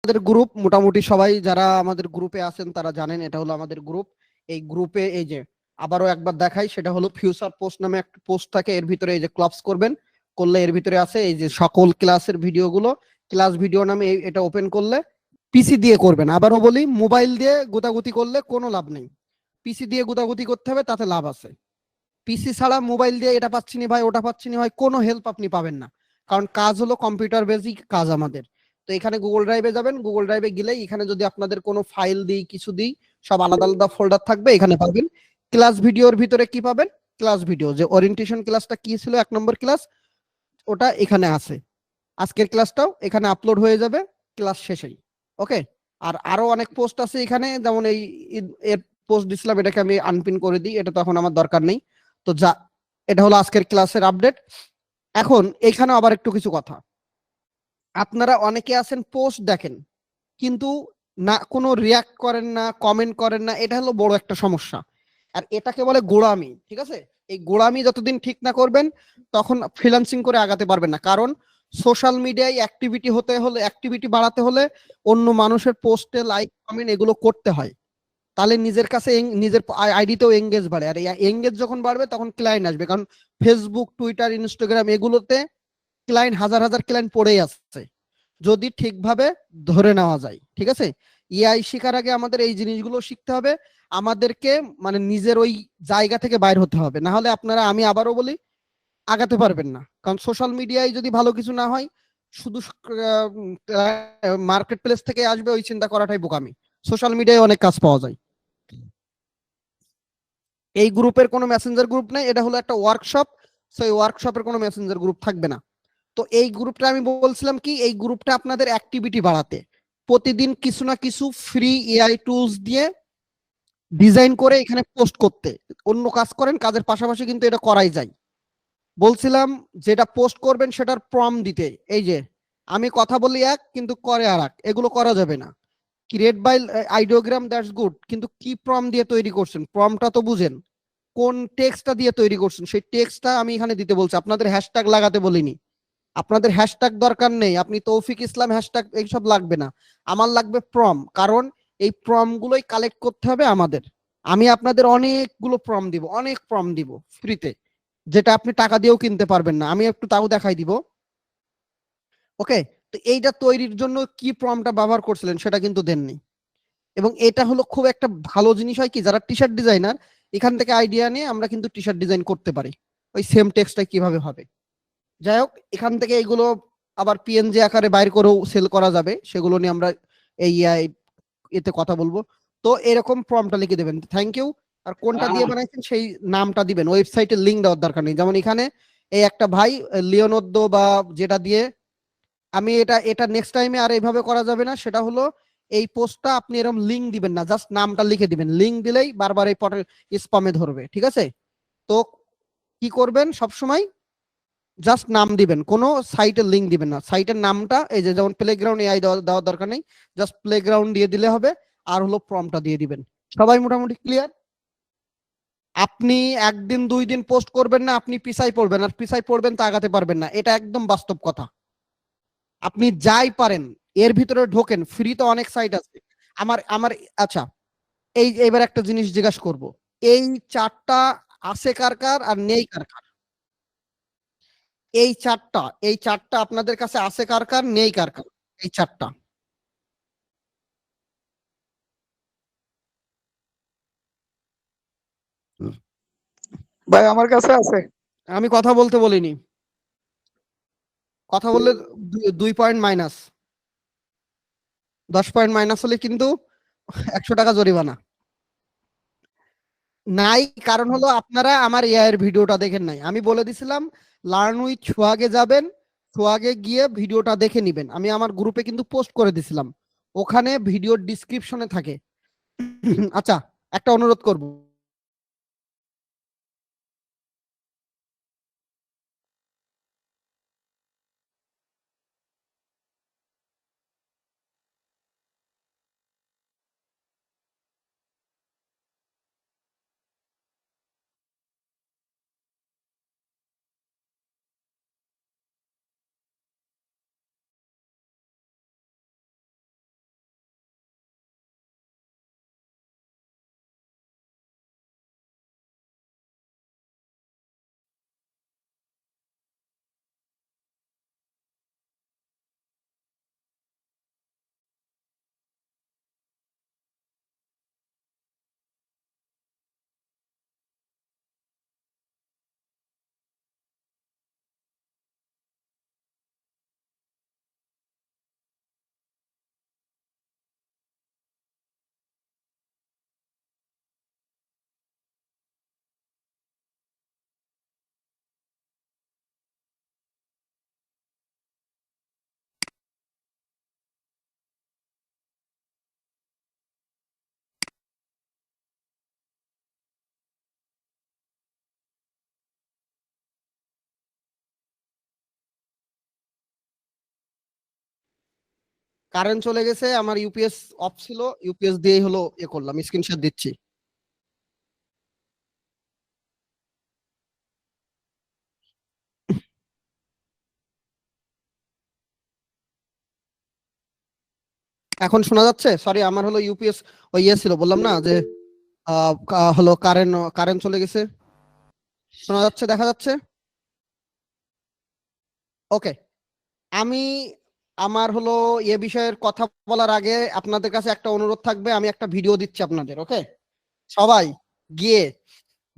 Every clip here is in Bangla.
আমাদের গ্রুপ মোটামুটি সবাই যারা আমাদের গ্রুপে আছেন তারা জানেন এটা হলো আমাদের গ্রুপ। এই গ্রুপে এই যে আবারও একবার দেখাই, সেটা হলো ফিউচার পোস্ট নামে একটা পোস্ট থাকে, এর ভিতরে এই যে ক্লাবস করবেন, করলে এর ভিতরে আছে এই যে সকল ক্লাসের ভিডিওগুলো। ক্লাস ভিডিও নামে এটা ওপেন করলে পিসি দিয়ে করবেন। আবারও বলি, মোবাইল দিয়ে গোতাগুতি করলে কোনো লাভ নেই, পিসি দিয়ে গোতাগুতি করতে হবে, তাতে লাভ আছে। পিসি ছাড়া মোবাইল দিয়ে এটা পাচ্ছি না ভাই, ওটা পাচ্ছি না ভাই, কোনো হেল্প আপনি পাবেন না। কারণ কাজ হলো কম্পিউটার বেসিক কাজ আমাদের। তো এখানে গুগল ড্রাইভে যাবেন, গুগল ড্রাইভে গেলেই এখানে যদি আপনাদের কোনো ফাইল দিই, কিছু দিই, সব আলাদা আলাদা ফোল্ডার থাকবে, এখানে পাবেন। ক্লাস ভিডিওর ভিতরে কি পাবেন, ক্লাস ভিডিও যে ওরিয়েন্টেশন ক্লাসটা কি ছিল 1 নম্বর ক্লাস, ওটা এখানে আছে। আজকের ক্লাসটাও এখানে আপলোড হয়ে যাবে ক্লাস শেষেই। ওকে। আর আরো অনেক পোস্ট আছে এখানে, যেমন এই এর পোস্ট দিছিলাম, এটাকে আমি আনপিন করে দিই, এটা তো এখন আমার দরকার নেই। তো যা, এটা হলো আজকের ক্লাসের আপডেট। এখন এখানে আবার একটু কিছু কথা। আপনারা অনেকে আছেন পোস্ট দেখেন কিন্তু না কোনো রিয়াক্ট করেন না, কমেন্ট করেন না, এটা হলো বড় একটা সমস্যা। আর এটাকে বলে গোড়ামি, ঠিক আছে? এই গোড়ামি যতদিন ঠিক না করবেন তখন ফ্রিল্যান্সিং করে আগাতে পারবেন না। কারণ সোশ্যাল মিডিয়ায় অ্যাক্টিভিটি হতে হলে, অ্যাক্টিভিটি বাড়াতে হলে অন্য মানুষের পোস্টে লাইক কমেন্ট এগুলো করতে হয়। তাহলে নিজের কাছে নিজের আইডিতেও এঙ্গেজ বাড়ে, আর এই এঙ্গেজ যখন বাড়বে তখন ক্লায়েন্ট আসবে। কারণ ফেসবুক, টুইটার, ইনস্টাগ্রাম এগুলোতে ক্লায়েন্ট হাজার হাজার ক্লায়েন্ট পড়েই আসছে, যদি ঠিকভাবে ধরে নেওয়া যায়। ঠিক আছে? এআই শেখার আগে আমাদের এই জিনিসগুলো শিখতে হবে। আমাদেরকে মানে নিজের ওই জায়গা থেকে বাইর হতে হবে, না হলে আপনারা, আমি আবারও বলি, আগাতে পারবেন না। কারণ সোশ্যাল মিডিয়ায় যদি ভালো কিছু না হয়, শুধু মার্কেট প্লেস থেকে আসবে ওই চিন্তা করাটাই বোকামি। সোশ্যাল মিডিয়ায় অনেক কাজ পাওয়া যায়। এই গ্রুপের কোনো মেসেঞ্জার গ্রুপ নেই, এটা হলো একটা ওয়ার্কশপ। সেই ওয়ার্কশপের কোনো মেসেঞ্জার গ্রুপ থাকবে না। তো এই গ্রুপটা আমি বলছিলাম কি, এই গ্রুপটা আপনাদের অ্যাক্টিভিটি বাড়াতে, প্রতিদিন কিছু না কিছু ফ্রি এআই টুলস দিয়ে ডিজাইন করে এখানে পোস্ট করতে। অন্য কাজ করেন, কাজের পাশাপাশি কিন্তু এটা করাই যায়। বলছিলাম যেটা পোস্ট করবেন সেটার প্রম দিতে, এই যে আমি কথা বলি এক কিন্তু করে আর এক, এগুলো করা যাবে না। Create by Ideogram, that's good, কিন্তু কি প্রম দিয়ে তৈরি করছেন, প্রমটা তো বুঝেন। কোন টেক্সটটা দিয়ে তৈরি করছেন সেই টেক্সটটা আমি এখানে দিতে বলছি, আপনাদের হ্যাশট্যাগ লাগাতে বলিনি। আপনাদের হ্যাশট্যাগ দরকার নেই, আপনি তৌফিক ইসলাম হ্যাশট্যাগ এইসব লাগবে না। আমার লাগবে প্রম, কারণ এই প্রম গুলোই কালেক্ট করতে হবে আমাদের। আমি আপনাদের অনেকগুলো প্রম দিব, অনেক প্রম দিব ফ্রিতে, যেটা আপনি টাকা দিয়েও কিনতে পারবেন না। আমি একটু তাও দেখাই দিব। ওকে। তো এইটা তৈরির জন্য কি প্রমটা ব্যবহার করছিলেন সেটা কিন্তু দেননি। এবং এটা হলো খুব একটা ভালো জিনিস হয় কি, যারা টি শার্ট ডিজাইনার, এখান থেকে আইডিয়া নিয়ে আমরা কিন্তু টি শার্ট ডিজাইন করতে পারি, ওই সেম টেক্সটটা কিভাবে হবে। যাই হোক, এখান থেকে এইগুলো আবার পিএনজি আকারে বাইর করেও সেল করা যাবে, সেগুলো নিয়ে আমরা এই এতে কথা বলবো। তো এরকম প্রম্পটটা লিখে দেবেন, থ্যাংক ইউ। আর কোনটা দিয়ে বানাইছেন সেই নামটা দিবেন, ওয়েবসাইটের লিঙ্ক দেওয়ার দরকার নেই। যেমন এখানে এই একটা ভাই লিওনোদ্দো বা যেটা দিয়ে, আমি এটা এটা নেক্সট টাইমে আর এইভাবে করা যাবে না। সেটা হলো এই পোস্টটা আপনি এরকম লিঙ্ক দিবেন না, জাস্ট নামটা লিখে দিবেন। লিঙ্ক দিলেই বারবার এই পটে স্পামে ধরবে। ঠিক আছে? তো কি করবেন সবসময়, জাস্ট নাম দিবেন, কোনো সাইটের লিঙ্ক দিবেন না। সাইটের নামটা এই যে যেমন প্লেগ্রাউন্ড এআই দেওয়ার দরকার নেই, জাস্ট প্লেগ্রাউন্ড দিয়ে দিলে হবে। আর হলো প্রমটা দিয়ে দিবেন। সবাই মোটামুটি ক্লিয়ার? আপনি একদিন দুই দিন পোস্ট করবেন না, আপনি পিছাই পড়বেন, আর পিছাই পড়বেন তো আগাতে পারবেন না, এটা একদম বাস্তব কথা। আপনি যাই পারেন এর ভিতরে ঢোকেন, ফ্রি তো অনেক সাইট আছে। আমার আমার আচ্ছা, এই এবার একটা জিনিস জিজ্ঞাসা করব, এই চারটা আছে কার কার আর নেই কার কার? এই চারটা আপনাদের কাছে আছে কার কার, নেই কার কার? এই চারটা। ভাই আমার কাছে আছে। আমি কথা বলতে বলিনি, কথা বললে 2 পয়েন্ট মাইনাস, 10 পয়েন্ট মাইনাস হলে কিন্তু 100 টাকা জরিমানা। নাই, কারণ হলো আপনারা আমার এআই এর ভিডিওটা দেখেন নাই। আমি বলে দিছিলাম লার্ন উইথ সোহাগে যাবেন, সোহাগে গিয়ে ভিডিওটা দেখে নিবেন। আমি আমার গ্রুপে কিন্তু পোস্ট করে দিছিলাম, ওখানে ভিডিওর ডিসক্রিপশনে থাকে। আচ্ছা, একটা অনুরোধ করব, কারেন্ট চলে গেছে, আমার ইউপিএস অফ ছিল, ইউপিএস দিয়েই হলো করলাম, স্ক্রিনশট দিচ্ছি। এখন শোনা যাচ্ছে? সরি, আমার হলো ইউপিএস ওই ছিল, বললাম না যে হলো কারেন্ট কারেন্ট চলে গেছে। শোনা যাচ্ছে, দেখা যাচ্ছে? ওকে। আমি আমার হলো বিষয়ের কথা বলার আগে আপনাদের কাছে একটা অনুরোধ থাকবে, আমি একটা ভিডিও দিচ্ছি আপনাদের। ওকে, সবাই গিয়ে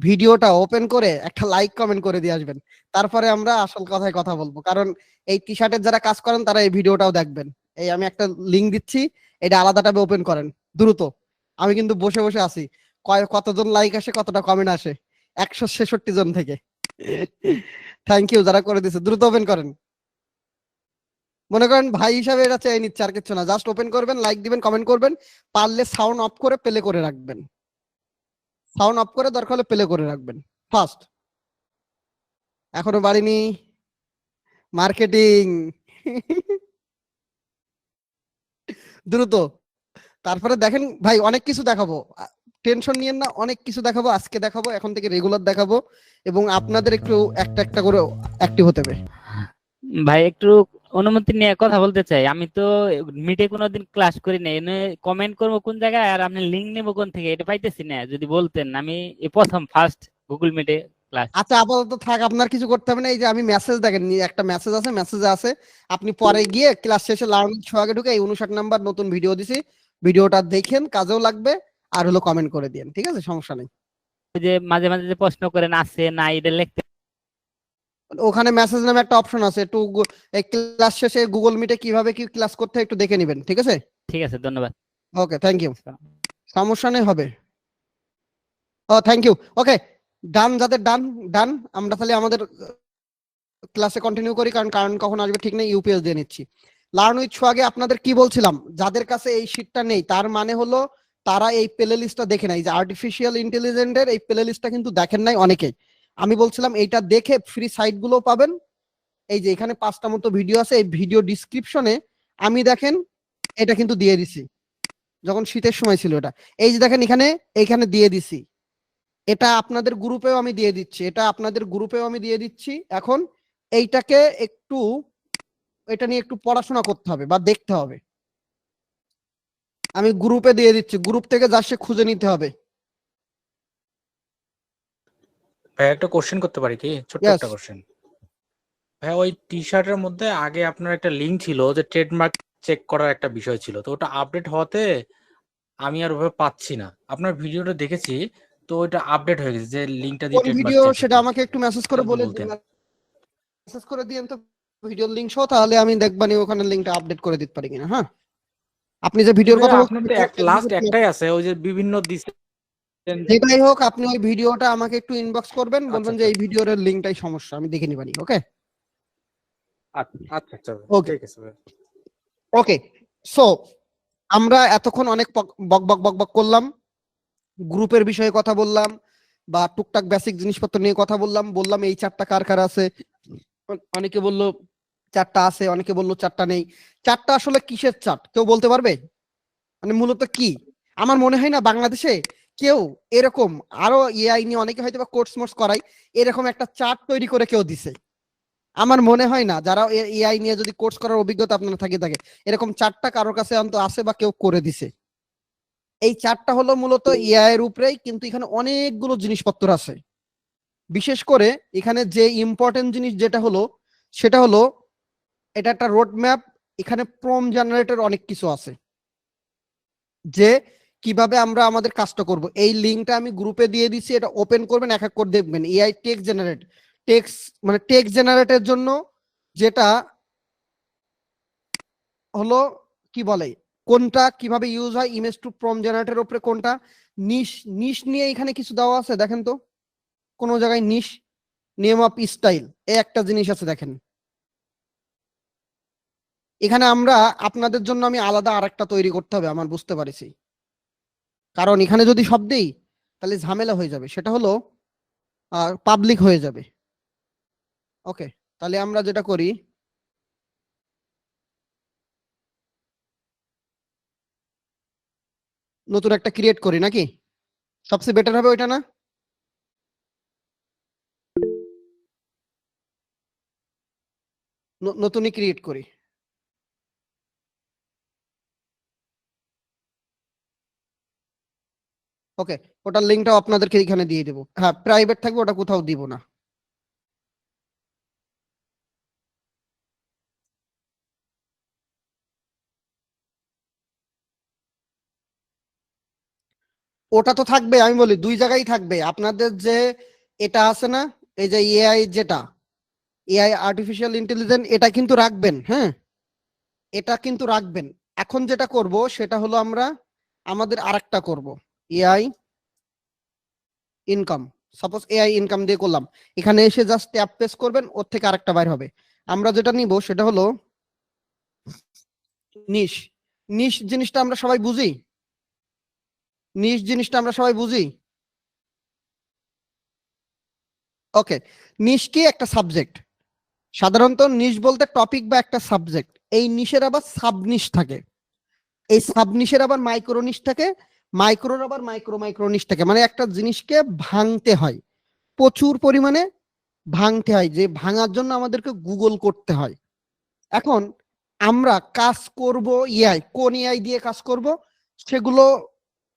ভিডিওটা ওপেন করে একটা লাইক কমেন্ট করে দিয়ে আসবেন, তারপরে আমরা আসল কথায় কথা বলবো। কারণ এই টি শার্টের যারা কাজ করেন তারা এই ভিডিওটাও দেখবেন। এই আমি একটা লিংক দিচ্ছি, এটা আলাদা ট্যাবে ওপেন করেন দ্রুত। আমি কিন্তু বসে বসে আছি, কতজন লাইক আসে কতটা কমেন্ট আসে, 166 জন থেকে। থ্যাংক ইউ যারা করে দিচ্ছে, দ্রুত ওপেন করেন। মনে করেন ভাই হিসাবে এটা চেয়ে নিচ্ছে, আর কিছু না, জাস্ট ওপেন করবেন, লাইক দিবেন, কমেন্ট করবেন, পারলে সাউন্ড অফ করে প্লে করে রাখবেন, সাউন্ড অফ করে দরকার হলে প্লে করে রাখবেন ফার্স্ট। এখনো বাড়িনি মার্কেটিং। দ্রুত। তারপরে দেখেন ভাই, অনেক কিছু দেখাবো, টেনশন নিয়েন না, অনেক কিছু দেখাবো আজকে, দেখাবো এখন থেকে রেগুলার দেখাবো, এবং আপনাদের একটু একটা একটা করে অ্যাক্টিভ হতে হবে। ভাই একটু অনুমতি নিয়ে কথা বলতে চাই। আমি তো মিটে কোনোদিন ক্লাস করি না, এনে কমেন্ট করবো কোন জায়গায় আর আপনি লিংক নেবো কোন থেকে এটা পাইতেছি না। যদি বলতেন, আমি এই প্রথম ফার্স্ট গুগল মিটে ক্লাস। আচ্ছা, আপাতত থাক, আপনার কিছু করতে হবে না। এই যে আমি মেসেজ দেখেন, একটা মেসেজ আছে, মেসেজে আছে আপনি পরে গিয়ে ক্লাস শেষে লার্নিং ছ আগে ঢুকে এই 59 নাম্বার নতুন ভিডিও দিছি, ভিডিওটা দেখেন, কাজেও লাগবে, আর হলো কমেন্ট করে দিন, ঠিক আছে, সমস্যা নেই। ওই যে মাঝে মাঝে যে প্রশ্ন করেন আছে না, এটা লিখতে ওখানে মেসেজ নামে একটা অপশন আছে, একটু ক্লাস শেষে গুগল মিটে কিভাবে কি ক্লাস করতে হয় একটু দেখে নেবেন, ঠিক আছে? ঠিক আছে, ধন্যবাদ। ওকে, থ্যাংক ইউ। সমস্যা নেই, হবে। ও থ্যাংক ইউ। ওকে, ডান, যাদের ডান ডান, আমরা তাহলে আমাদের ক্লাসে কন্টিনিউ করি, কারণ কারণ কখন আসবে ঠিক নেই, ইউপিএস দিয়ে নিচ্ছি। লার্ন উইথ আগে আপনাদের কি বলছিলাম, যাদের কাছে এই শীটটা নেই তার মানে হলো তারা এই প্লে লিস্টটা দেখে নাই, যে আর্টিফিশিয়াল ইন্টেলিজেন্সের এই প্লে লিস্টটা কিন্তু দেখেন নাই অনেকেই। আমি বলছিলাম এইটা দেখে ফ্রি সাইট গুলো পাবেন, এই যে এখানে 5টা মতো ভিডিও আছে, এই ভিডিও ডিসক্রিপশনে আমি দেখেন এটা কিন্তু দিয়ে দিছি, যখন শীতের সময় ছিল এটা, এই যে দেখেন এখানে এইখানে দিয়ে দিছি, এটা আপনাদের গ্রুপেও আমি দিয়ে দিচ্ছি, এটা আপনাদের গ্রুপেও আমি দিয়ে দিচ্ছি। এখন এইটাকে একটু, এটা নিয়ে একটু পড়াশোনা করতে হবে বা দেখতে হবে, আমি গ্রুপে দিয়ে দিচ্ছি, গ্রুপ থেকে যা সে খুঁজে নিতে হবে। ভাই একটা কোশ্চেন করতে পারি কি? ছোট্ট Yes. একটা কোশ্চেন। ভাই ওই টি শার্টের মধ্যে আগে আপনার একটা লিংক ছিল যে ট্রেডমার্ক চেক করার একটা বিষয় ছিল, তো ওটা আপডেট হওয়াতে আমি আর ওভাবে পাচ্ছি না। আপনার ভিডিওটা দেখেছি, তো ওইটা আপডেট হয়ে গেছে যে লিংকটা দিয়ে কোন ট্রেডমার্ক ভিডিও চেক সেটা আমাকে একটু মেসেজ করে বলে বলতেন। মেসেজ করে দিয়েন তো ভিডিওর লিংক সহ, তাহলে আমি দেখবানি ওখানে লিংকটা আপডেট করে দিতে পারি কিনা। হ্যাঁ, আপনি যে ভিডিওর কথা আপনার তো লাস্ট একটাই আছে, ওই যে বিভিন্ন যেটাই হোক, আপনি ওই ভিডিওটা আমাকে একটু ইনবক্স করবেন, বলবেন আচ্ছা যে এই ভিডিওর লিংকটাই সমস্যা, আমি দেখে নিবানি। ওকে আচ্ছা আচ্ছা ওকে ঠিক আছে ভাই। ওকে। সো আমরা এতক্ষণ অনেক বক বক বক বক করলাম, গ্রুপের বিষয়ে কথা বললাম, বা টুকটাক বেসিক জিনিসপত্র নিয়ে কথা বললাম, বললাম এই 4টা কার কার আছে, অনেকে বললো 4টা আছে, অনেকে বললো 4টা নেই। 4টা আসলে কিসের চার্ট কেউ বলতে পারবে? মানে মূলত কি? আমার মনে হয় না বাংলাদেশে কেউ এরকম, আরো এআই নিয়ে অনেকে হয়তো বা কোর্স মোর্স করাই, এরকম একটা চার্ট তৈরি করে কেউ দিছে। আমার মনে হয় না, যারা এআই নিয়ে যদি কোর্স করার অভিজ্ঞতা আপনার থাকে এরকম 4টা কারোর কাছে অন্ত আছে বা কেউ করে দিছে। এই 4টা হলো মূলত এআই এর উপরেই, কিন্তু এখানে অনেকগুলো জিনিসপত্র আছে। বিশেষ করে এখানে যে ইম্পর্টেন্ট জিনিস যেটা হলো, সেটা হলো এটা একটা রোড ম্যাপ, এখানে প্রম জেনারেটর অনেক কিছু আছে, যে কিভাবে আমরা আমাদের কাজটা করব। এই লিঙ্কটা আমি গ্রুপে দিয়ে দিছি, এটা ওপেন করবেন, এক এক করে দেখবেন। এআই টেক্সট জেনারেট, টেক্সট মানে টেক্সট জেনারেটের জন্য যেটা হলো কি বলে, কোনটা কিভাবে ইউজ হয়, ইমেজ টু প্রম্পট জেনারেটরের উপরে কোনটা, নিশ নিশ নিয়ে এখানে কিছু দেওয়া আছে দেখেন তো, কোন জায়গায় নিশ, নেম অফ স্টাইল, এই একটা জিনিস আছে দেখেন। এখানে আমরা আপনাদের জন্য আমি আলাদা আরেকটা তৈরি করতে হবে, আমার বুঝতে পারছি, কারণ এখানে যদি সব দেই তাহলে ঝামেলা হয়ে যাবে, সেটা হলো পাবলিক হয়ে যাবে। ওকে, তাহলে আমরা যেটা করি, নতুন একটা ক্রিয়েট করি নাকি? সবচেয়ে বেটার হবে ওইটা না? নতুনই ক্রিয়েট করি। ওকে, ওটার লিঙ্কটাও আপনাদেরকে এখানে দিয়ে দেবো। হ্যাঁ, প্রাইভেট থাকবে, ওটা কোথাও দিব না। ওটা তো থাকবে, আমি বলি দুই জায়গায় থাকবে। আপনাদের যে এটা আছে না, এই যে এআই, যেটা এআই আর্টিফিশিয়াল ইন্টেলিজেন্স, এটা কিন্তু রাখবেন। হ্যাঁ, এটা কিন্তু রাখবেন। এখন যেটা করব সেটা হলো আমরা আমাদের আরেকটা করব, AI income. Suppose AI income দিয়ে করলাম, এখানে এসে জাস্ট ট্যাপ প্রেস করবেন, ওর থেকে আরেকটা বাইর হবে। আমরা যেটা নিব সেটা হলো নিশ। নিশ জিনিসটা আমরা সবাই বুঝি, নিশ জিনিসটা আমরা সবাই বুঝি। ওকে, নিশ কি? একটা সাবজেক্ট। সাধারণত নিশ বলতে টপিক বা একটা সাবজেক্ট। এই নিশের আবার সাব নিশ থাকে, এই সাব নিশের আবার মাইক্রো নিশ থাকে, মাইক্রোর আবার মাইক্রো মাইক্রো নিশ থাকে। মানে একটা জিনিসকে ভাঙতে হয়, প্রচুর পরিমাণে ভাঙতে হয়, যে ভাঙার জন্য আমাদেরকে গুগল করতে হয়। এখন আমরা কাজ করব এআই, কোন এআই দিয়ে কাজ করব সেগুলো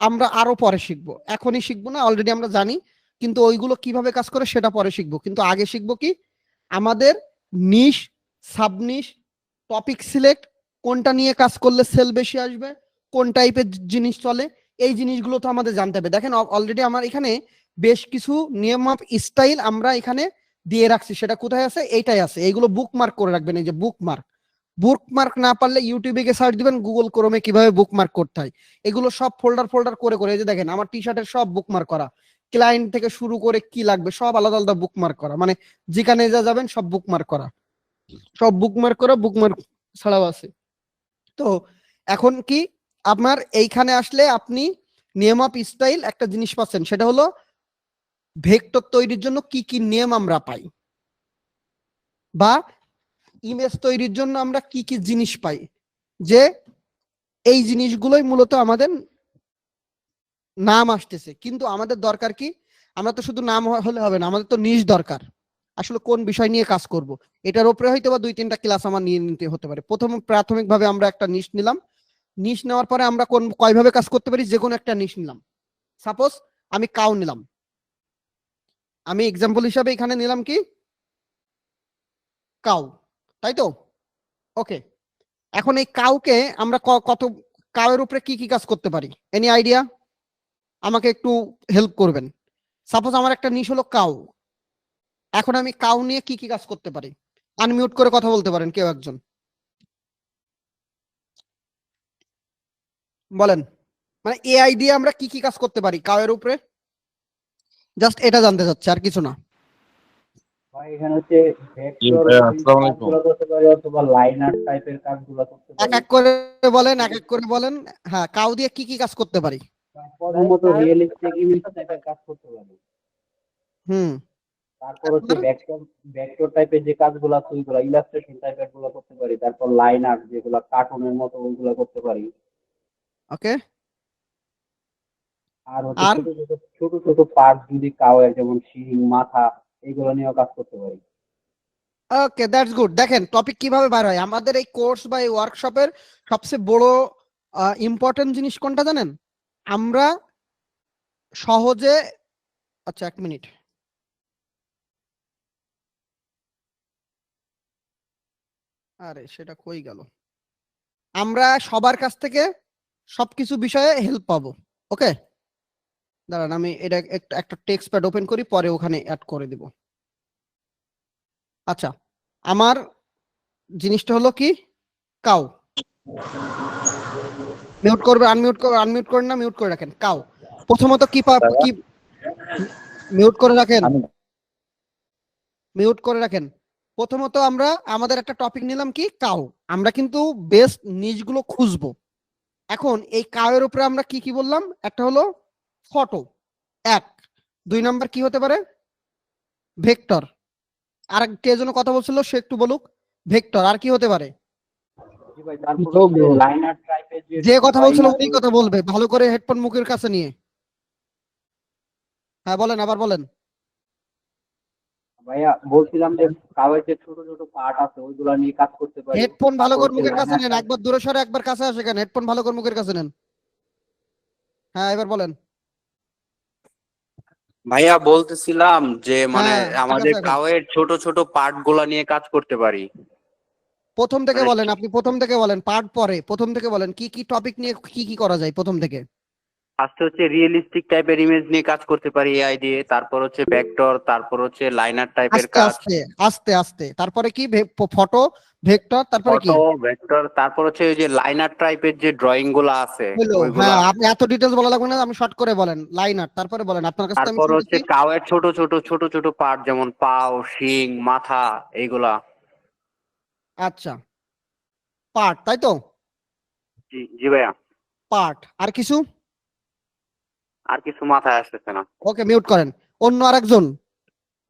আমরা আরো পরে শিখবো, এখনই শিখবো না, অলরেডি আমরা জানি। কিন্তু ওইগুলো কিভাবে কাজ করে সেটা পরে শিখবো। কিন্তু আগে শিখবো কি, আমাদের নিশ, সাবনিশ, টপিক সিলেক্ট, কোনটা নিয়ে কাজ করলে সেল বেশি আসবে, কোন টাইপের জিনিস চলে, এই জিনিসগুলো তো আমাদের জানতে হবে। দেখেন অলরেডি আমার এখানে বেশ কিছু নিয়ম অফ স্টাইল আমরা এখানে দিয়ে রাখছি। সেটা কোথায় আছে? এইটাই আছে। এইগুলো বুকমার্ক করে রাখবেন, এই যে বুকমার্ক। বুকমার্ক না পারলে ইউটিউবে গিয়ে সার্চ দিবেন, গুগল ক্রোমে কিভাবে বুকমার্ক করতে হয়। এগুলো সব ফোল্ডার ফোল্ডার করে করে, এই যে দেখেন আমার টি শার্টের সব বুকমার্ক করা, ক্লায়েন্ট থেকে শুরু করে কি লাগবে সব আলাদা আলাদা বুকমার্ক করা, মানে যেখানে যা যাবেন সব বুকমার্ক করা, সব বুকমার্ক করা, বুকমার্ক ছাড়াও আছে। তো এখন কি, আপনার এইখানে আসলে আপনি নেম অফ স্টাইল একটা জিনিস পাচ্ছেন, সেটা হলো ভেক্টর তৈরির জন্য কি কি নিয়ম আমরা পাই, বা ইমেজ তৈরির জন্য আমরা কি কি জিনিস পাই, যে এই জিনিসগুলোই মূলত আমাদের নাম আসতেছে। কিন্তু আমাদের দরকার কি, আমরা তো শুধু নাম হলে হবে না, আমাদের তো নিশ দরকার। আসলে কোন বিষয় নিয়ে কাজ করব, এটার উপরে হয়তো বা 2-3টা ক্লাস আমার নিয়ে নিতে হতে পারে। প্রথম প্রাথমিকভাবে আমরা একটা নিশ নিলাম, নিশ নেওয়ার পরে আমরা কয়ভাবে কাজ করতে পারি, যে কোনো একটা নিশ নিলাম। সাপোজ আমি কাউ নিলাম, আমি এক্সাম্পল হিসাবে এখানে নিলাম কি, কাউ, তাই তো? ওকে, এখন এই কাউকে আমরা কত, কাউয়ের উপরে কি কি কাজ করতে পারি, এনি আইডিয়া? আমাকে একটু হেল্প করবেন। সাপোজ আমার একটা নিশ হলো কাউ, এখন আমি কাউ নিয়ে কি কি কাজ করতে পারি? আনমিউট করে কথা বলতে পারেন কেউ একজন, বলেন। মানে এআই দিয়ে আমরা কি কি কাজ করতে পারি কাউয়ের উপরে, জাস্ট এটা জানতে চাচ্ছি, আর কিছু না। ভাই এখানে হচ্ছে ভেক্টর আসসালামু আলাইকুম। কাজগুলো করতে পারি অথবা লাইনার টাইপের কাজগুলো করতে এক পারি। এক করে বলেন, এক এক করে বলেন। হ্যাঁ, কাউ দিয়ে কি কি কাজ করতে পারি? প্রথমত রিয়েলিস্টিক ইমেজ টাইপের কাজ করতে পারি। হুম, তারপর হচ্ছে ভেক্টর টাইপের যে কাজগুলো আছে ওইগুলো, ইলাস্ট্রেশন টাইপের গুলো করতে পারি। তারপর লাইন আর্ট যেগুলো কার্টুনের মতো ওইগুলো করতে পারি। ওকে। আর হচ্ছে আর ছোট ছোট পার্ট যদি কাওয়ের, যেমন শিং, মাথা, এইগুলো নিয়েও কাজ করতে পারি। ওকে, দ্যাটস গুড। দেখেন টপিক কিভাবে বার হয় আমাদের এই কোর্স বা এই ওয়ার্কশপের সবচেয়ে বড় ইম্পর্টেন্ট জিনিস কোনটা জানেন? আমরা সহজে, আচ্ছা 1 মিনিট, আরে সেটা কই গেল, আমরা সবার কাছ থেকে সবকিছু বিষয়ে হেল্প পাবো। ওকে, দাঁড়ান আমি এটা একটা টেক্সট প্যাড ওপেন করি, পরে ওখানে অ্যাড করে দিব। আচ্ছা, আমার জিনিসটা হলো কি, কাউ। মিউট করবে, আনমিউট করেন না, মিউট করে রাখেন। কাউ প্রথমত কি কি মিউট করে রাখেন, মিউট করে রাখেন। প্রথমত আমরা আমাদের একটা টপিক নিলাম কি, কাউ। আমরা কিন্তু বেস্ট নিচগুলো খুঁজবো। এখন এই কাউয়ের উপরে আমরা কি কি বললাম, একটা হলো ফটো, 1, 2 নাম্বার কি হতে পারে, ভেক্টর। আর কে যেন কথা বলছিল, সে একটু বলুক। ভেক্টর আর কি হতে পারে? জি ভাই, তারপর Logo। লাইনার টাইপের যে কথা বলছিল drawing উনি আছে, কথা বলবে, ভালো করে হেডফোন মুখের কাছে নিয়ে। হ্যাঁ বলেন, আবার বলেন। ভাইয়া বলছিলাম যে কাগজের যে ছোট ছোট পার্ট আছে ওইগুলা নিয়ে কাজ করতে পারি। হেডফোন ভালো তারপর করে হচ্ছে মুখের কাছে লাইনার নেন, একবার দূরে সরে একবার কাছে আসে কেন, হেডফোন ভালো করে মুখের কাছে নেন। হ্যাঁ এবার বলেন। ভাইয়া বলতেছিলাম যে মানে হ্যাঁ ঠিক আমাদের আছে এখন কাওয়ের ছোট ছোট পার্ট গুলা নিয়ে কাজ করতে পারি। প্রথম থেকে মানে বলেন, আপনি প্রথম থেকে বলেন, পার্ট পরে প্রথম থেকে বলেন, কি কি টপিক নিয়ে কি কি করা যায় প্রথম থেকে। ফার্স্টে হচ্ছে রিয়েলিস্টিক টাইপের ইমেজ নিয়ে কাজ করতে পারি এআই দিয়ে, তারপর হচ্ছে ভেক্টর, তারপর হচ্ছে লাইনার টাইপের আস্তে কাজ, আস্তে আস্তে আস্তে, তারপরে কি ফটো, ভেক্টর, তারপরে কি ফটো ভেক্টর, তারপর হচ্ছে ওই যে লাইনার টাইপের যে ড্রয়িং গুলা আছে হলো। ওইগুলা, হ্যাঁ আপনি এত ডিটেলস বলা লাগবে না, আপনি শর্ট করে বলেন লাইন আর্ট, তারপরে বলেন, আপনার কাছে তো আমি তারপর হচ্ছে শুনতেছি। কাওয়ের ছোট ছোট ছোট ছোট পার্ট যেমন পাও, শিং, মাথা, এইগুলা। আচ্ছা পার্ট, তাই তো, জি জি ভাইয়া, পার্ট আর কিছু। আর কিছু মাথায় আসতেছে না। ওকে মিউট করেন। অন্য আরেকজন।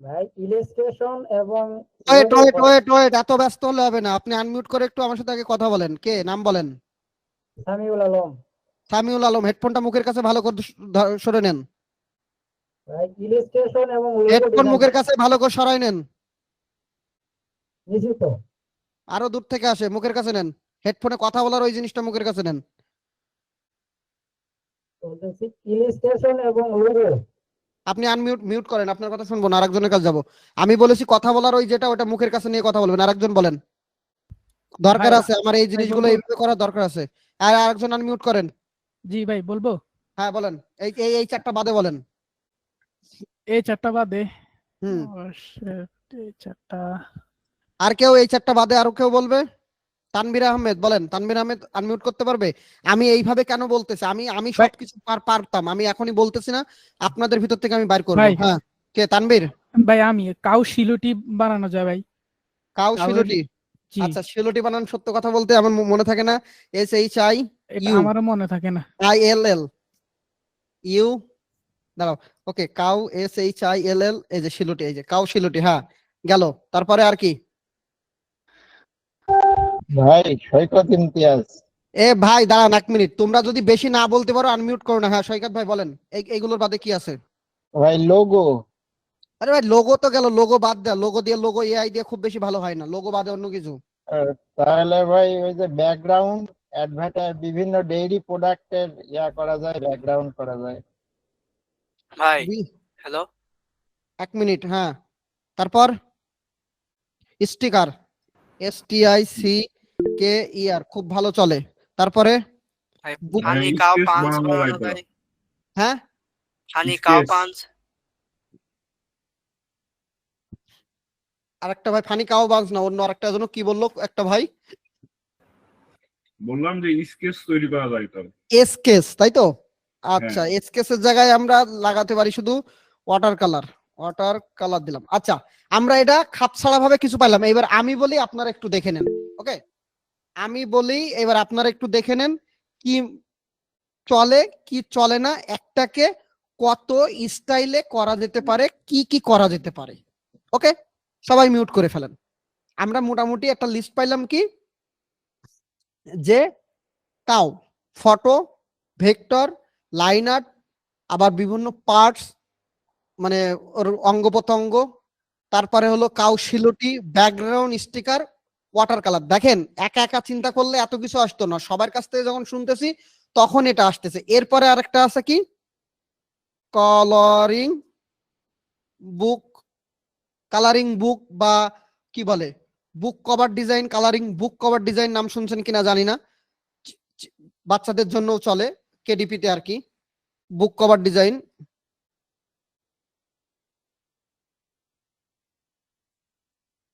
ভাই ইলাস্ট্রেশন এবং ওয়েট logo ওয়েট করা। ওয়েট ওয়েট, এত ব্যস্ত হলে হবে না, আপনি আনমিউট করে একটু আমার সাথে আগে কথা বলেন। কে নাম বলেন? সামিউল আলম। সামিউল আলম, হেডফোনটা মুখের কাছে ভালো করে সরে নেন। ভাই ইলাস্ট্রেশন এবং লোগো হেডফোন ডিজাইন মুখের কাছে ভালো করে সরাই নেন। নিশ্চিত আরো দূর থেকে আসে, মুখের কাছে নেন। হেডফোনে কথা বলার ওই জিনিসটা মুখের কাছে নেন। বলতেছি ইলাস্ট্রেশন এবং লোগো। আপনি আনমিউট মিউট করেন, আপনার কথা শুনবো না, আরেকজনের কাছে যাবো। আমি বলেছি কথা বলার ওই যেটা, ওটা মুখের কাছে নিয়ে কথা বলবেন। আরেকজন বলেন। দরকার ভাই আছে আমার এই জিনিসগুলো বলবো? এইভাবে করার দরকার আছে। আর আরেকজন আনমিউট করেন। জি ভাই বলবো। হ্যাঁ বলেন। এই এই এই চারটা বাদে বলেন। এই চারটা বাদে হুম এই চারটা আর কেউ এই চারটা বাদে আরো কেউ বলবে? তানভীর আহমেদ বলেন। তানভীর আহমেদ আনমিউট করতে পারবে? আমি এইভাবে কেন বলতেছি, আমি আমি ভাই সবকিছু পারতাম, আমি এখনই বলতেছি না, আপনাদের ভিতর থেকে আমি বাইর করবো। ভাই হ্যাঁ কে? তানভীর। ভাই আমি কাউ শিলুটি বানানো যায় ভাই। কাউ কাউয়ের শিলুটি। জি আচ্ছা শিলুটি বানান, সত্য কথা বলতে আমার মনে থাকে না। SHI এটা ইউ আমারও মনে থাকে না। ILL ইউ, দাঁড়াও। ওকে কাউ SHILL, এই যে শিলুটি, এই যে কাউ শিলুটি। হ্যাঁ গেল। তারপরে আর কি? ভাই সৈকত ইমতিয়াজ। এ ভাই দাঁড়ান 1 মিনিট, তোমরা যদি বেশি না বলতে পারো আনমিউট করো না। হ্যাঁ সৈকত ভাই বলেন। এইগুলোর বাদে কি আছে? ভাই লোগো। আরে ভাই লোগো তো গেল, লোগো বাদ দেয়। লোগো দিয়ে, লোগো AI দিয়ে খুব বেশি ভালো হয় না, লোগো বাদে অন্য কিছু। তাহলে ভাই ওই যে ব্যাকগ্রাউন্ড অ্যাডভার্টাইজ, বিভিন্ন ডেইরি প্রোডাক্টের ইয়া করা যায়, ব্যাকগ্রাউন্ড করা যায়। ভাই জি হ্যালো 1 মিনিট। হ্যাঁ তারপর স্টিকার, STICKER খুব ভালো চলে। তারপরে ভাই বুক, হানি কাউ পাঞ্চ বানানো ভাই হ্যাঁ হানি কাউ পাঞ্চ আরেকটা ভাই ফানি কাও বাজ না, অন্য আরেকটা জন্য কি বললো একটা ভাই? বললাম যে স্কেচ তৈরি করা যায় তো। এসকেস, তাই তো। আচ্ছা এসকেসের জায়গায় আমরা লাগাতে পারি শুধু ওয়াটার কালার। ওয়াটার কালার দিলাম। আচ্ছা আমরা এটা খাপছাড়া ভাবে কিছু পাইলাম। এবার আমি বলি, আপনারা একটু দেখে নেন। ওকে আমি বলি, এবার আপনারা একটু দেখে নেন কি চলে কি চলে না, একটাকে কত স্টাইলে করা যেতে পারে, কি কি করা যেতে পারে। ওকে সবাই মিউট করে ফেলেন। আমরা মোটামুটি একটা লিস্ট পাইলাম কি, যে cow, photo, vector, line art, আবার বিভিন্ন পার্টস, মানে ওর অঙ্গ প্রত্যঙ্গ, তারপরে হলো cow শিলুটি, background sticker, water colour. দেখেন একা একা চিন্তা করলে এত কিছু আসতো না, সবার কাছ থেকে যখন শুনতেছি তখন এটা আসতেছে। এরপরে আরেকটা আছে কি, কালারিং বুক, কালারিং বুক বা কি বলে, বুক কভার ডিজাইন, কালারিং বুক কভার ডিজাইন নাম শুনছেন কিনা জানি না, বাচ্চাদের জন্য চলে KDP-তে আর কি, বুক কভার ডিজাইন।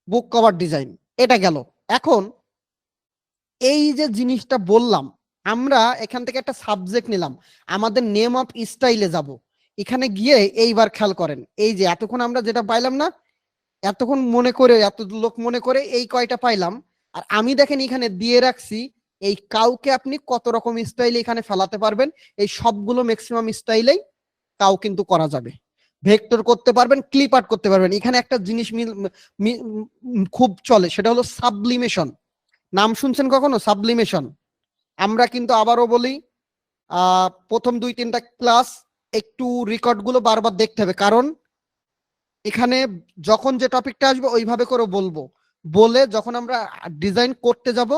বুক কভার ডিজাইন এটা গেল। এখন এই যে জিনিসটা বললাম, আমরা এখান থেকে একটা সাবজেক্ট নিলাম, আমাদের নেম অফ স্টাইলে যাব। এখানে গিয়ে এইবার খেয়াল করেন, এই যে এতক্ষণ আমরা যেটা পাইলাম না, এতক্ষণ মনে করে, এত লোক মনে করে এই কয়টা পাইলাম, আর আমি দেখেন এখানে দিয়ে রাখছি এই কাউকে আপনি কত রকম স্টাইলে এখানে ফেলাতে পারবেন। এই সবগুলো ম্যাক্সিমাম স্টাইলেই কাউ কিন্তু করা যাবে। ভেক্টর করতে পারবেন, ক্লিপ আর্ট করতে পারবেন। এখানে একটা জিনিস খুব চলে, সেটা হলো সাবলিমেশন। নাম শুনছেন কখনো? সাবলিমেশন। আমরা কিন্তু আবারও বলি, প্রথম 2-3টা ক্লাস একটু রেকর্ড গুলো বারবার দেখতে হবে, কারণ এখানে যখন যে টপিকটা আসবে ওইভাবে করে বলবো, বলে যখন আমরা ডিজাইন করতে যাব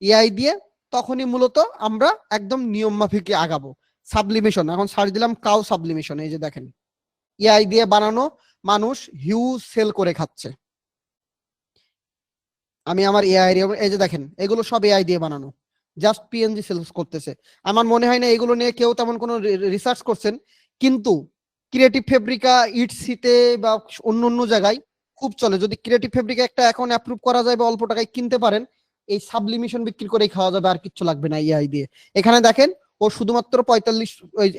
এআই দিয়ে, তখনই মূলত আমরা একদম নিয়ম মাফিক আগাবো। সাবলিমেশন, এখন সার্চ দিলাম কাউ সাবলিমেশন, এই যে দেখেন এআই দিয়ে বানানো, মানুষ হিউজ সেল করে খাচ্ছে। আমি আমার এআই, এই যে দেখেন এগুলো সব এআই দিয়ে বানানো, জাস্ট পিএনজি সেলস করতেছে। আমার মনে হয় না এগুলো নিয়ে কেউ তেমন কোনো রিসার্চ করছেন, কিন্তু ক্রিয়েটিভ ফেব্রিকা, ইটসিতে বা অন্য অন্য জায়গায় খুব চলে। যদি ক্রিয়েটিভ ফেব্রিকা একটা অ্যাকাউন্ট অ্যাপ্রুভ করা যায় বা অল্প টাকায় কিনতে পারেন, এই সাবলিমেশন বিক্রি করেই খাওয়া যাবে, আর কিচ্ছু লাগবে না এআই দিয়ে। এখানে দেখেন ও শুধুমাত্র 45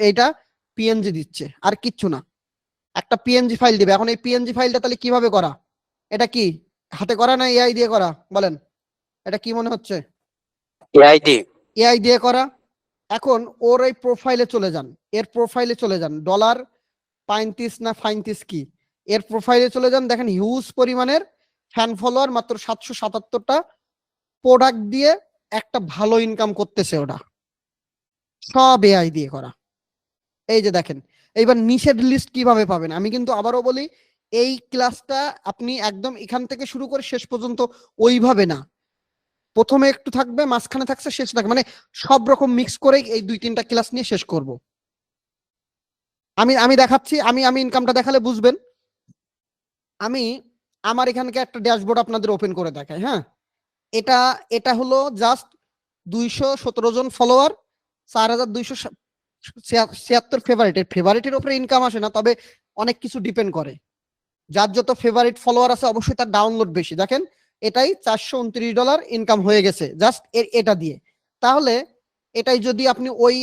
এইটা পিএনজি দিচ্ছে, আর কিচ্ছু না। একটা পিএনজি ফাইল দিবে। এখন এই পিএনজি ফাইলটা তাহলে কিভাবে করা? এটা কি হাতে করা না এআই দিয়ে করা? বলেন, এটা কি মনে হচ্ছে? এআই দিয়ে। এআই দিয়ে করা। এখন ওর এই প্রোফাইলে চলে যান, এর প্রোফাইলে চলে যান, ডলার পাইনতিস না ফাইনতিস কি, এর প্রোফাইলে চলে যান, দেখেন হিউজ পরিমাণের ফ্যান ফলোয়ার, মাত্র 777টা প্রোডাক্ট দিয়ে একটা ভালো ইনকাম করতেছে ওটা, সব এআই দিয়ে করা। এই যে দেখেন, এইবার নিষেধ লিস্ট কিভাবে পাবেন? আমি কিন্তু আবারও বলি, এই ক্লাসটা আপনি একদম এখান থেকে শুরু করে শেষ পর্যন্ত ওইভাবে না, প্রথমে একটু থাকবে, মাঝখানে থাকছে, শেষ থাকবে, মানে সব রকম মিক্স করে এই 2-3টা ক্লাস নিয়ে শেষ করব। আমি আমি দেখাচ্ছি, আমি ইনকামটা দেখালে বুঝবেন। আমি আমার এখানকে একটা ড্যাশবোর্ড আপনাদের ওপেন করে দেখাই। হ্যাঁ, এটা এটা হলো জাস্ট 217 জন ফলোয়ার, 4276 ফেভারিটের উপরে ইনকাম আসে না, তবে অনেক কিছু ডিপেন্ড করে। যার যত ফেভারিট ফলোয়ার আছে অবশ্যই তার ডাউনলোড বেশি। দেখেন এটাই $429 ইনকাম হয়ে গেছে জাস্ট এটা দিয়ে। তাহলে এটাই যদি আপনি ওই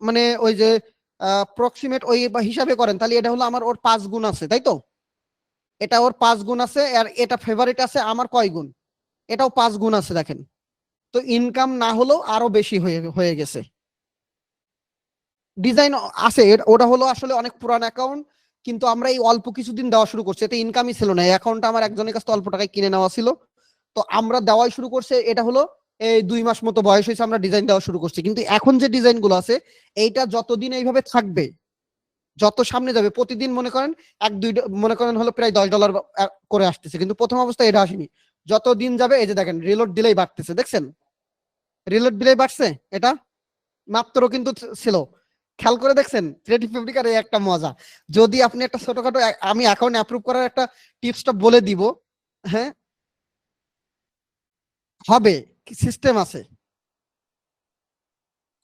মানে ওই যে প্রক্সিমেট ওই হিসাবে করেন, তাহলে এটা হলো আমার ওর 5 গুণ আছে, তাই তো? এটা ওর 5 গুণ আছে, আর এটা ফেভারিট আছে আমার কয় গুণ? এটাও 5 গুণ আছে। দেখেন তো ইনকাম না হলেও আরো বেশি হয়ে হয়ে গেছে। ডিজাইন আছে, ওটা হলো আসলে অনেক পুরান অ্যাকাউন্ট, কিন্তু আমরা এই অল্প কিছুদিন দেওয়া শুরু করছি, এতে ইনকামই ছিল না। এই অ্যাকাউন্টটা আমার একজনের কাছে অল্প টাকায় কিনে নেওয়া ছিল, তো আমরা দেওয়াই শুরু করছে। এটা হলো এই 2 মাস মতো বয়স হয়েছে আমরা ডিজাইন দেওয়া শুরু করছি, কিন্তু এখন যে ডিজাইন গুলো আছে এইটা যতদিন এইভাবে থাকবে, যত সামনে যাবে, প্রতিদিন মনে করেন 1-2 মনে করেন হলো প্রায় $10 করে আসতেছে, কিন্তু প্রথম অবস্থায় এটা আসেনি। যত দিন যাবে এই যে দেখেন রিলোড দিলেই বাড়তেছে, দেখছেন রিলোড দিলেই বাড়ছে। এটা মাত্র কিন্তু ছিল, খেয়াল করে দেখছেন? ক্রিয়েটিভ ফেব্রিকার এই একটা মজা। যদি আপনি একটা ছোটখাটো, আমি অ্যাকাউন্ট অ্যাপ্রুভ করার একটা টিপসটা বলে দিব। হ্যাঁ, হবে, সিস্টেম আছে,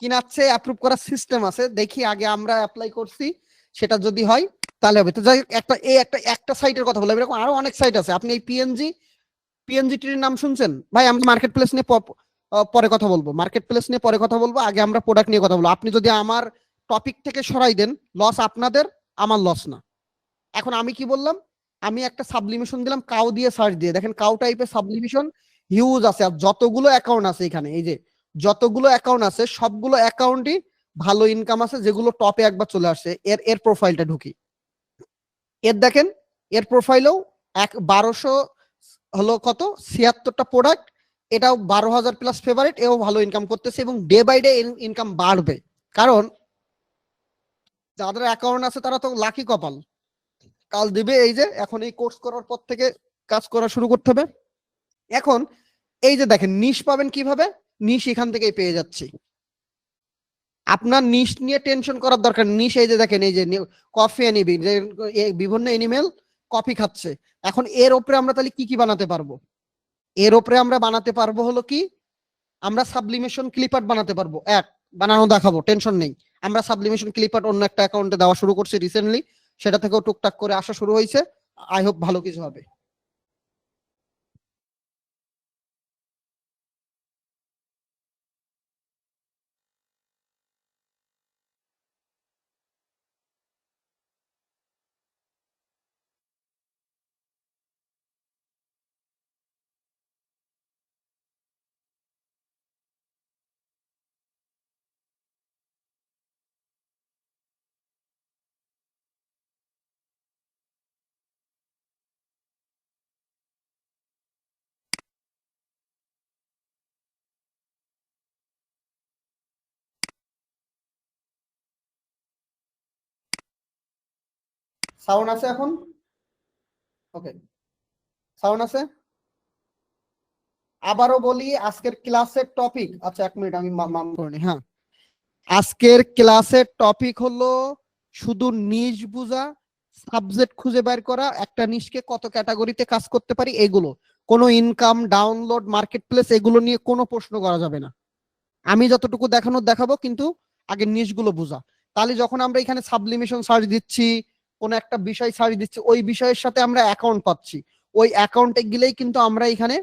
কিনাচ্ছে অ্যাপ্রুভ করার সিস্টেম আছে, দেখি আগে আমরা অ্যাপ্লাই করছি, সেটা যদি হয় তাহলে হবে। তো যাই হোক, একটা সাইটের কথা বললাম, এরকম আরো অনেক সাইট আছে। আপনি এই পিএনজি টির নাম শুনছেন? ভাই আমরা মার্কেট প্লেস নিয়ে পরে কথা বলবো, মার্কেট প্লেস নিয়ে পরে কথা বলবো, আগে আমরা প্রোডাক্ট নিয়ে কথা বলবো। আপনি যদি আমার টপিক থেকে সরাই দেন, লস আপনাদের, আমার লস না। এখন আমি কি বললাম? আমি একটা সাবলিমেশন দিলাম কাউ দিয়ে, সার্চ দিয়ে দেখেন কাউ টাইপের সাবলিমেশন হিউজ আছে। আর যতগুলো অ্যাকাউন্ট আছে এখানে, এই যে যতগুলো অ্যাকাউন্ট আছে সবগুলো অ্যাকাউন্টই ভালো ইনকাম আছে, যেগুলো টপে একবার চলে আসছে। এর এর প্রোফাইলটা ঢুকি, এর দেখেন, এর প্রোফাইলেও 1200 হলো কত 76টা প্রোডাক্ট, এটাও 12,000 প্লাস ফেভারিট, এও ভালো ইনকাম করতেছে, এবং ডে বাই ডে ইনকাম বাড়বে। কারণ যাদের অ্যাকাউন্ট আছে তারা তো লাকি কপাল, কাল দিবে। এই যে এখন এই কোর্স করার পর থেকে কাজ করা শুরু করতে হবে। এখন এই যে দেখেন নিশ পাবেন কিভাবে? নিশ এখান থেকেই পেয়ে যাচ্ছি। আপনার নিশ নিয়ে টেনশন করার দরকার। নিশ এই যে দেখেন, এই যে কফি এনিবি, যে বিভিন্ন এনিমেল কফি খাচ্ছে। এখন এর উপরে আমরা তাহলে কি কি বানাতে পারবো? এর উপরে আমরা বানাতে পারবো হলো কি, আমরা সাবলিমেশন ক্লিপার বানাতে পারবো। বানানো দেখাবো, টেনশন নেই। আমরা সাবলিমেশন ক্লিপার অন্য একটা অ্যাকাউন্টে দেওয়া শুরু করছি রিসেন্টলি, সেটা থেকেও টুকটাক করে আসা শুরু হয়েছে। আই হোপ ভালো কিছু হবে। সাউন্ড আছে এখন? ওকে, সাউন্ড আছে? আবারও বলি আজকের ক্লাসের টপিক, আচ্ছা 1 মিনিট আমি মাম করে নিই। হ্যাঁ, আজকের ক্লাসের টপিক হলো শুধু নিশ বুঝা, সাবজেক্ট খুঁজে বের করা, একটা নিশকে কত ক্যাটাগরিতে কাজ করতে পারি এগুলো। কোনো ইনকাম, ডাউনলোড, মার্কেট প্লেস এগুলো নিয়ে কোনো প্রশ্ন করা যাবে না। আমি যতটুকু দেখাবো, কিন্তু আগে নিশগুলো বুঝা। তাহলে যখন আমরা এখানে সাবলিমেশন সার্চ দিচ্ছি, কোন একটা বিষয় সার্চ দিচ্ছি, ওই বিষয়ের সাথে আমরা অ্যাকাউন্ট পাচ্ছি, ওই অ্যাকাউন্টে গেলেই কিন্তু আমরা এখানে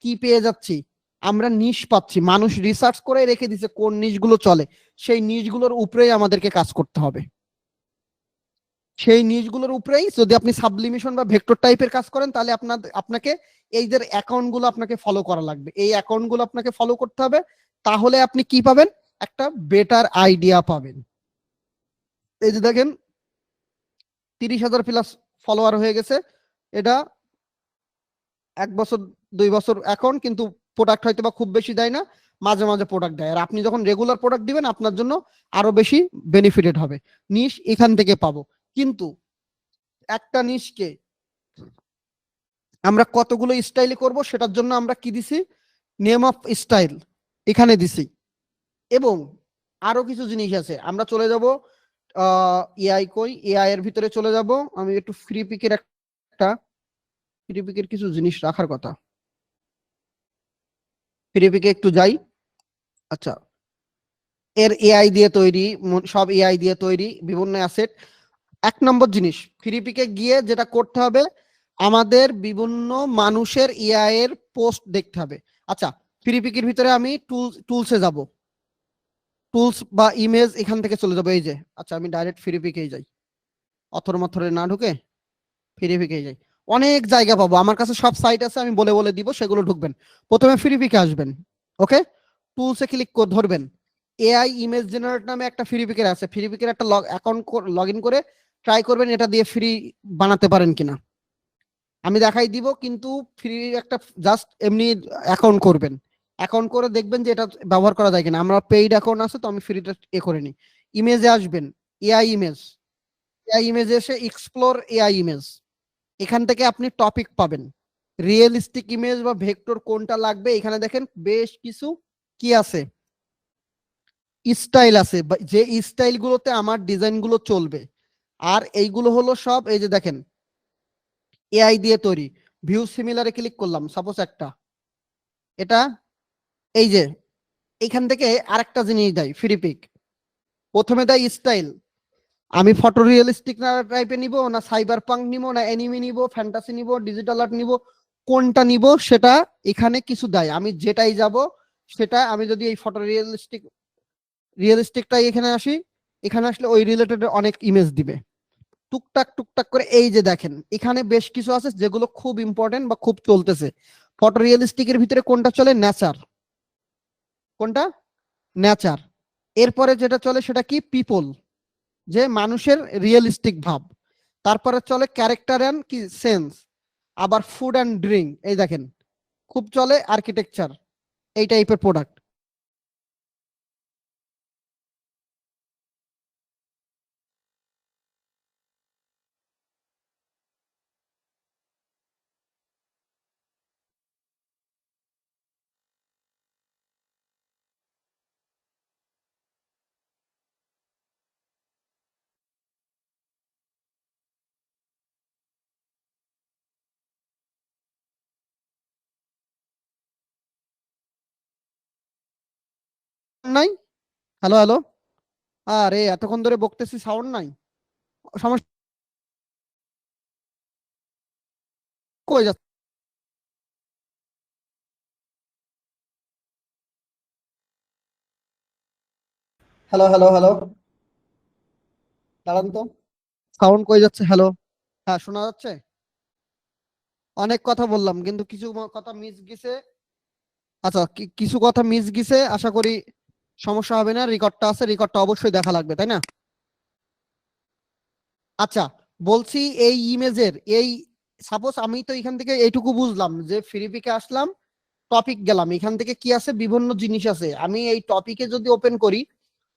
কি পেয়ে যাচ্ছি, আমরা নিশ পাচ্ছি। মানুষ রিসার্চ করে রেখে দিচ্ছে কোন নিশগুলো চলে, সেই নিশগুলোর উপরেই আমাদেরকে কাজ করতে হবে। সেই নিশগুলোর উপরেই যদি আপনি সাবলিমেশন বা ভেক্টর টাইপের কাজ করেন, তাহলে আপনাকে এই যে অ্যাকাউন্ট গুলো আপনাকে ফলো করা লাগবে, এই অ্যাকাউন্ট গুলো আপনাকে ফলো করতে হবে। তাহলে আপনি কি পাবেন, একটা বেটার আইডিয়া পাবেন। এই যে দেখেন 30,000 প্লাস ফলোয়ার হয়ে গেছে, এটা 1 বছর 2 বছর অ্যাকাউন্ট, কিন্তু প্রোডাক্ট হয়তো বা খুব বেশি দেয় না, মাঝে মাঝে প্রোডাক্ট দেয়। আর আপনি যখন রেগুলার প্রোডাক্ট দিবেন আপনার জন্য আরো বেশি বেনিফিটেড হবে। নিশ এখান থেকে পাবো, কিন্তু একটা নিশকে আমরা কতগুলো স্টাইলে করব সেটার জন্য আমরা কি দিছি, নেম অফ স্টাইল এখানে দিছি। এবং আরো কিছু জিনিস আছে, আমরা চলে যাব এআই কই, এআই এর ভিতরে চলে যাব। আমি একটু ফ্রি পিকের কিছু জিনিস রাখার কথা, ফ্রি পিকে একটু যাই। আচ্ছা, এর এআই দিয়ে তৈরি, সব এআই দিয়ে তৈরি বিভিন্ন অ্যাসেট। 1 নম্বর জিনিস, ফ্রি পিকে গিয়ে যেটা করতে হবে, আমাদের বিভিন্ন মানুষের এআই এর পোস্ট দেখতে হবে। আচ্ছা, ফ্রি পিকের ভিতরে আমি টুলসে যাব, টুলস বা ইমেজ এখান থেকে চলে যাবো। এই যে, আচ্ছা আমি ডাইরেক্ট ফ্রি পিকেই যাই, অথর না ঢুকে ফ্রি পিকেই যাই। অনেক জায়গা পাবো, আমার কাছে সব সাইট আছে, আমি বলে বলে দিব, সেগুলো ঢুকবেন। প্রথমে ফ্রি পিকে আসবেন, ওকে, টুলসে ক্লিক করে ধরবেন, এআই ইমেজ জেনারেট নামে একটা ফ্রি পিকের আছে। ফ্রি পিকের একটা অ্যাকাউন্ট লগ ইন করে ট্রাই করবেন এটা দিয়ে ফ্রি বানাতে পারেন কিনা, আমি দেখাই দিব। কিন্তু ফ্রি একটা জাস্ট এমনি অ্যাকাউন্ট করবেন, অ্যাকাউন্ট করে দেখবেন যে এটা ব্যবহার করা যায় কিনা। আমরা পেইড অ্যাকাউন্ট আছে, তো আমি ফ্রিটা করে নিই। ইমেজে আসবেন, এআই ইমেজ এসে এক্সপ্লোর এআই ইমেজ, এখান থেকে আপনি টপিক পাবেন, রিয়েলিস্টিক ইমেজ বা ভেক্টর কোনটা লাগবে। এখানে দেখেন বেশ কিছু কি আছে, স্টাইল আছে, যে স্টাইল গুলোতে আমার ডিজাইন গুলো চলবে। আর এইগুলো হলো সব, এই যে দেখেন এআই দিয়ে তৈরি। ভিউ সিমিলারে ক্লিক করলাম, সাপোজ একটা, এটা এই যে এখান থেকে আরেকটা জিনিস দেয় ফ্রি পিক। প্রথমে দেয় স্টাইল, আমি ফটো রিয়েলিস্টিক টাইপে নিব না সাইবার পাঙ্ক নিব না অ্যানিমে নিব, ফ্যান্টাসি নিব, ডিজিটাল আর্ট নিব, কোনটা নিব সেটা এখানে কিছু দেয়। আমি যেটাই যাব সেটা, আমি যদি এই ফটো রিয়েলিস্টিকটাই এখানে আসি, এখানে আসলে ওই রিলেটেড অনেক ইমেজ দিবে টুকটাক করে। এই যে দেখেন এখানে বেশ কিছু আছে যেগুলো খুব ইম্পর্টেন্ট বা খুব চলতেছে। ফটো রিয়েলিস্টিকের ভিতরে কোনটা চলে, নেচার, কোনটা নেচার। এরপরে যেটা চলে সেটা কি, পিপল, যে মানুষের রিয়েলিস্টিক ভাব। তারপরে চলে ক্যারেক্টার এন্ড কি সেন্স, আবার ফুড অ্যান্ড ড্রিঙ্ক, এই দেখেন খুব চলে আর্কিটেকচার, এই টাইপের প্রোডাক্ট। নাই, হ্যালো, আরে এতক্ষণ ধরে বকতেছি, সাউন্ড নাই, সমস্যা কই যাচ্ছে? হ্যালো, দাঁড়ান তো, সাউন্ড কই যাচ্ছে? হ্যালো, হ্যাঁ শোনা যাচ্ছে? অনেক কথা বললাম কিন্তু কিছু কথা মিস গেছে। আচ্ছা, কিছু কথা মিস গেছে, আশা করি সমস্যা হবে না। রেকর্ডটা আছে, রেকর্ডটা অবশ্যই দেখা লাগবে, তাই না? আচ্ছা, বলছি এই ইমেজের এই, সাপোজ আমি তো এখান থেকে এইটুকু বুঝলাম যে ফ্রি পিকে আসলাম, টপিক গেলাম, এখান থেকে কি আছে, বিভিন্ন জিনিস আছে। আমি এই টপিকে যদি ওপেন করি,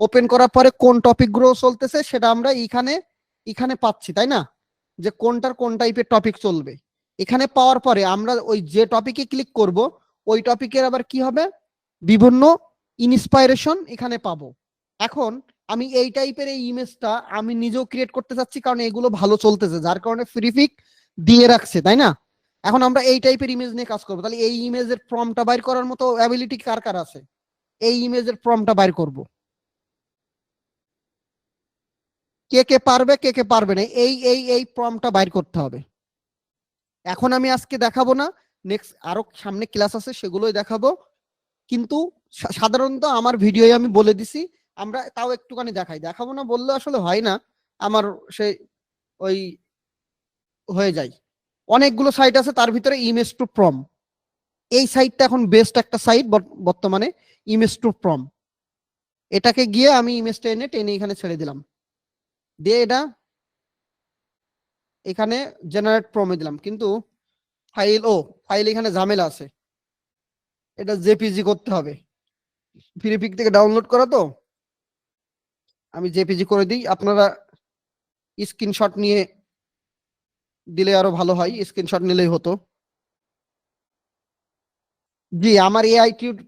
ওপেন করার পরে কোন টপিক গুলো চলতেছে সেটা আমরা এখানে পাচ্ছি, তাই না? যে কোনটার কোন টাইপের টপিক চলবে। এখানে পাওয়ার পরে আমরা ওই যে টপিকে ক্লিক করব ওই টপিকের আবার কি হবে, বিভিন্ন ইন্সপাইরেশন এখানে পাবো। এখন আমি এই টাইপের এই ইমেজটা আমি নিজেও ক্রিয়েট করতে চাচ্ছি, কারণ এগুলো ভালো চলতেছে, যার কারণে ফ্রিপিক দিয়ে রাখছে, তাই না? এখন আমরা এই টাইপের ইমেজ নিয়ে কাজ করবো। তাহলে এই ইমেজের ফর্মটা বাইর করার মতো অ্যাবিলিটি কার কার আছে? এই ইমেজের ফর্মটা বাইর করব। কে কে পারবে, কে কে পারবে না, এই ফর্মটা বাইর করতে হবে। এখন আমি আজকে দেখাবো না, নেক্সট আরো সামনে ক্লাস আছে সেগুলোই দেখাবো, কিন্তু সাধারণত আমার ভিডিওয়ে আমি বলে দিছি, আমরা তাও একটুখানি দেখাবো না বললে আসলে হয় না, আমার সেই ওই হয়ে যায়। অনেকগুলো সাইট আছে, তার ভিতরে ইমেজ টু প্রম, এই সাইটটা এখন বেস্ট একটা সাইট বর্তমানে, ইমেজ টু প্রম। এটাকে গিয়ে আমি ইমেজটা টেনে এখানে ছেড়ে দিলাম, দিয়ে এটা এখানে জেনারেট প্রমে দিলাম, কিন্তু ফাইল এখানে ঝামেলা আছে, এটা জেপিজি করতে হবে, ফ্রিপিক থেকে ডাউনলোড করা তো, আমি জেপিজি করে দিই। আপনারা স্ক্রিনশট নিয়ে দিলে আরো ভালো হয়, স্ক্রিনশট নিলেই হতো। জি, আমার এআই টিউট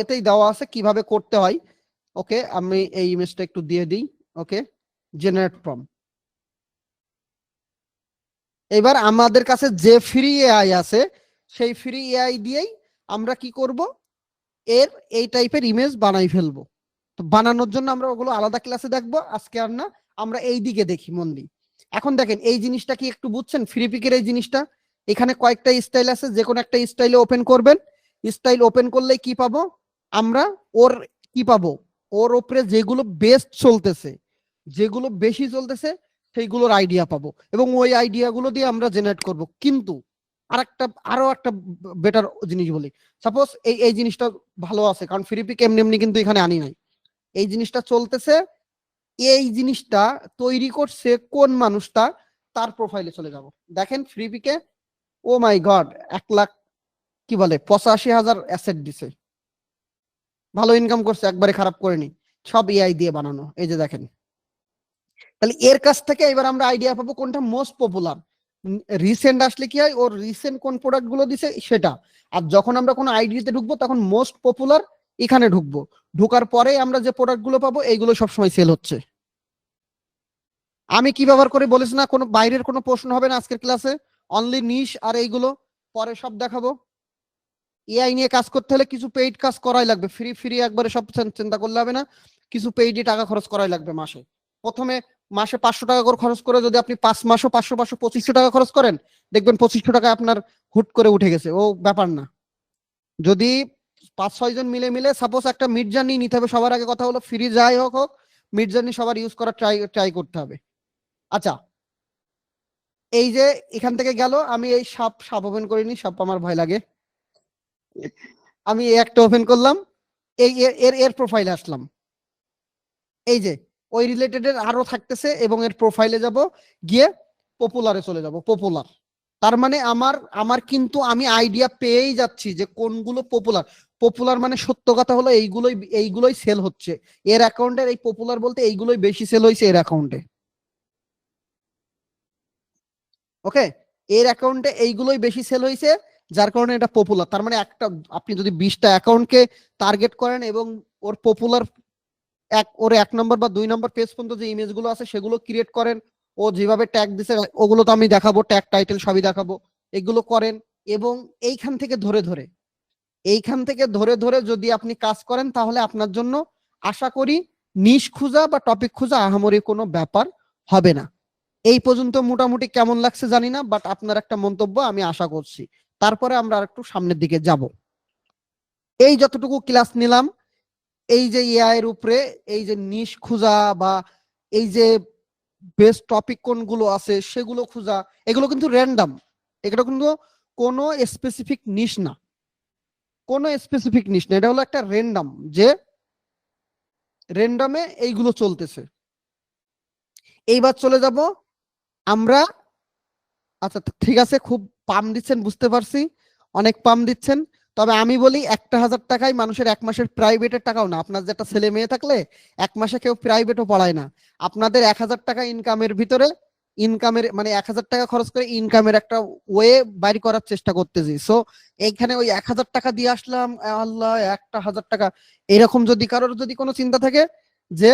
এতেই দেওয়া আছে কিভাবে করতে হয়। ওকে, আমি এই ইমেজটা একটু দিয়ে দিই। ওকে, জেনারেট ফর্ম। এবার আমাদের কাছে যে ফ্রি এআই আছে সেই ফ্রি এআই দিয়েই আমরা কি করব, এর এই টাইপের ইমেজ বানাই ফেলবো। তো বানানোর জন্য আমরা ওগুলো আলাদা ক্লাসে দেখবো, আজকে আর না, আমরা এই দিকে দেখি মন দিই। এখন দেখেন এই জিনিসটা কি একটু বুঝছেন, ফ্রিপিকের এই জিনিসটা, এখানে কয়েকটা স্টাইল আছে, যে কোনো একটা স্টাইলে ওপেন করবেন, স্টাইল ওপেন করলে কি পাবো আমরা, ওর কি পাবো, ওর উপরে যেগুলো বেস্ট চলতেছে, যেগুলো বেশি চলতেছে সেইগুলোর আইডিয়া পাবো, এবং ওই আইডিয়াগুলো দিয়ে আমরা জেনারেট করব। কিন্তু আরো একটা বেটার জিনিস বলি, সাপোজ এই জিনিসটা ভালো আছে, কারণ ফ্রিপিক এমনি এমনি কিন্তু এখানে আনি নাই, এই জিনিসটা চলতেছে, এই জিনিসটা তৈরি করছে কোন মানুষটা, তার প্রোফাইলে চলে যাব। দেখেন ফ্রিপিকে, ও মাই গড, 1,00,000 কি বলে 85,000 অ্যাসেট দিছে, ভালো ইনকাম করছে, একবারে খারাপ করেনি, সব এআই দিয়ে বানানো। এই যে দেখেন, তাহলে এর কাছ থেকে এবার আমরা আইডিয়া পাবো কোনটা মোস্ট পপুলার। রিসেন্ট আসলে কি হয়, ওর রিসেন্ট কোন প্রোডাক্ট গুলো দিছে সেটা, আর যখন আমরা কোনো আইডিতে ঢুকবো তখন মোস্ট পপুলার এখানে ঢুকবো, ঢোকার পরে আমরা যে প্রোডাক্ট গুলো পাবো এইগুলো সবসময় সেল হচ্ছে। আমি কি ব্যবহার করে বলেছি না, কোনো বাইরের কোনো প্রশ্ন হবে না আজকের ক্লাসে, অনলি নিশ আর এইগুলো পরে সব দেখাবো। এআই নিয়ে কাজ করতে হলে কিছু পেইড কাজ করাই লাগবে, ফ্রি একবারে সব চিন্তা করলে হবে না, কিছু পেইডে টাকা খরচ করাই লাগবে। প্রথমে মাসে 500 টাকা করে খরচ করে যদি আপনি 5 মাসও 500 2500 টাকা খরচ করেন, দেখবেন 2500 টাকা আপনার হুট করে উঠে গেছে, ও ব্যাপার না। যদি 5-6 জন মিলে সাপোজ একটা মিড জার্নি নিতে হবে, সবার আগে কথা হলো ফ্রি যাই হোক মিড জার্নি সবার ইউজ করা ট্রাই করতে হবে। আচ্ছা, এই যে এখান থেকে গেল, আমি এই সাপ ওপেন করিনি, সাপ আমার ভয় লাগে, আমি একটা ওপেন করলাম, এই এর প্রোফাইলে আসলাম, এই যে ওই রিলেটেড এর আরো থাকতেছে, এবং এর প্রোফাইলে যাব, গিয়ে পপুলারে চলে যাব। পপুলার তার মানে আমার কিন্তু আমি আইডিয়া পেয়েই যাচ্ছি যে কোনগুলো পপুলার মানে সত্য কথা হলো এইগুলোই সেল হচ্ছে এর অ্যাকাউন্টের, এই পপুলার বলতে এইগুলোই বেশি সেল হয়েছে এর অ্যাকাউন্টে। ওকে, এর অ্যাকাউন্টে এইগুলোই বেশি সেল হয়েছে, যার কারণে এটা পপুলার। তার মানে আপনি যদি 20টা অ্যাকাউন্টকে টার্গেট করেন এবং ওর পপুলার ওর 1 নম্বর বা 2 নম্বর পেজ পর্যন্ত যে ইমেজগুলো আছে সেগুলো ক্রিয়েট করেন, ও যেভাবে ট্যাগ দিছে ওগুলো তো আমি দেখাবো, ট্যাগ টাইটেল সবই দেখাবো, এগুলো করেন, এবং এইখান থেকে ধরে যদি আপনি কাজ করেন তাহলে আপনার জন্য আশা করি নিশ খুঁজা বা টপিক খুঁজা আহামরি কোনো ব্যাপার হবে না। এই পর্যন্ত মোটামুটি কেমন লাগছে জানি না, বাট আপনার একটা মন্তব্য আমি আশা করছি। তারপরে আমরা একটু সামনের দিকে যাব। এই যতটুকু ক্লাস নিলাম, এই যে এআই এর উপরে এই যে নিশ খুঁজা বা এই যে বেস্ট টপিক কোনগুলো আছে সেগুলো খুঁজা, এগুলো কিন্তু র্যান্ডম, এগুলো কিন্তু কোনো স্পেসিফিক নিশ না, এটা হলো একটা র্যান্ডম, যে র্যান্ডমে এইগুলো চলতেছে। এইবার চলে যাব আমরা, আচ্ছা ঠিক আছে, খুব পাম দিচ্ছেন বুঝতে পারছি, অনেক পাম দিচ্ছেন, তবে আমি বলি 1,000 টাকায় মানুষের 1 মাসের প্রাইভেটের টাকাও না। আপনার যেটা ছেলে মেয়ে থাকলে 1 মাসে কেউ প্রাইভেটও পড়ায় না, আপনাদের 1,000 টাকা ইনকামের ভিতরে ইনকামের মানে 1000 টাকা খরচ করে ইনকামের একটা ওয়ে বাইর করার চেষ্টা করতেছি। সো এইখানে ওই 1000 টাকা দিয়ে আসলাম, আল্লাহ 1000 টাকা, এরকম যদি কারোর যদি কোনো চিন্তা থাকে যে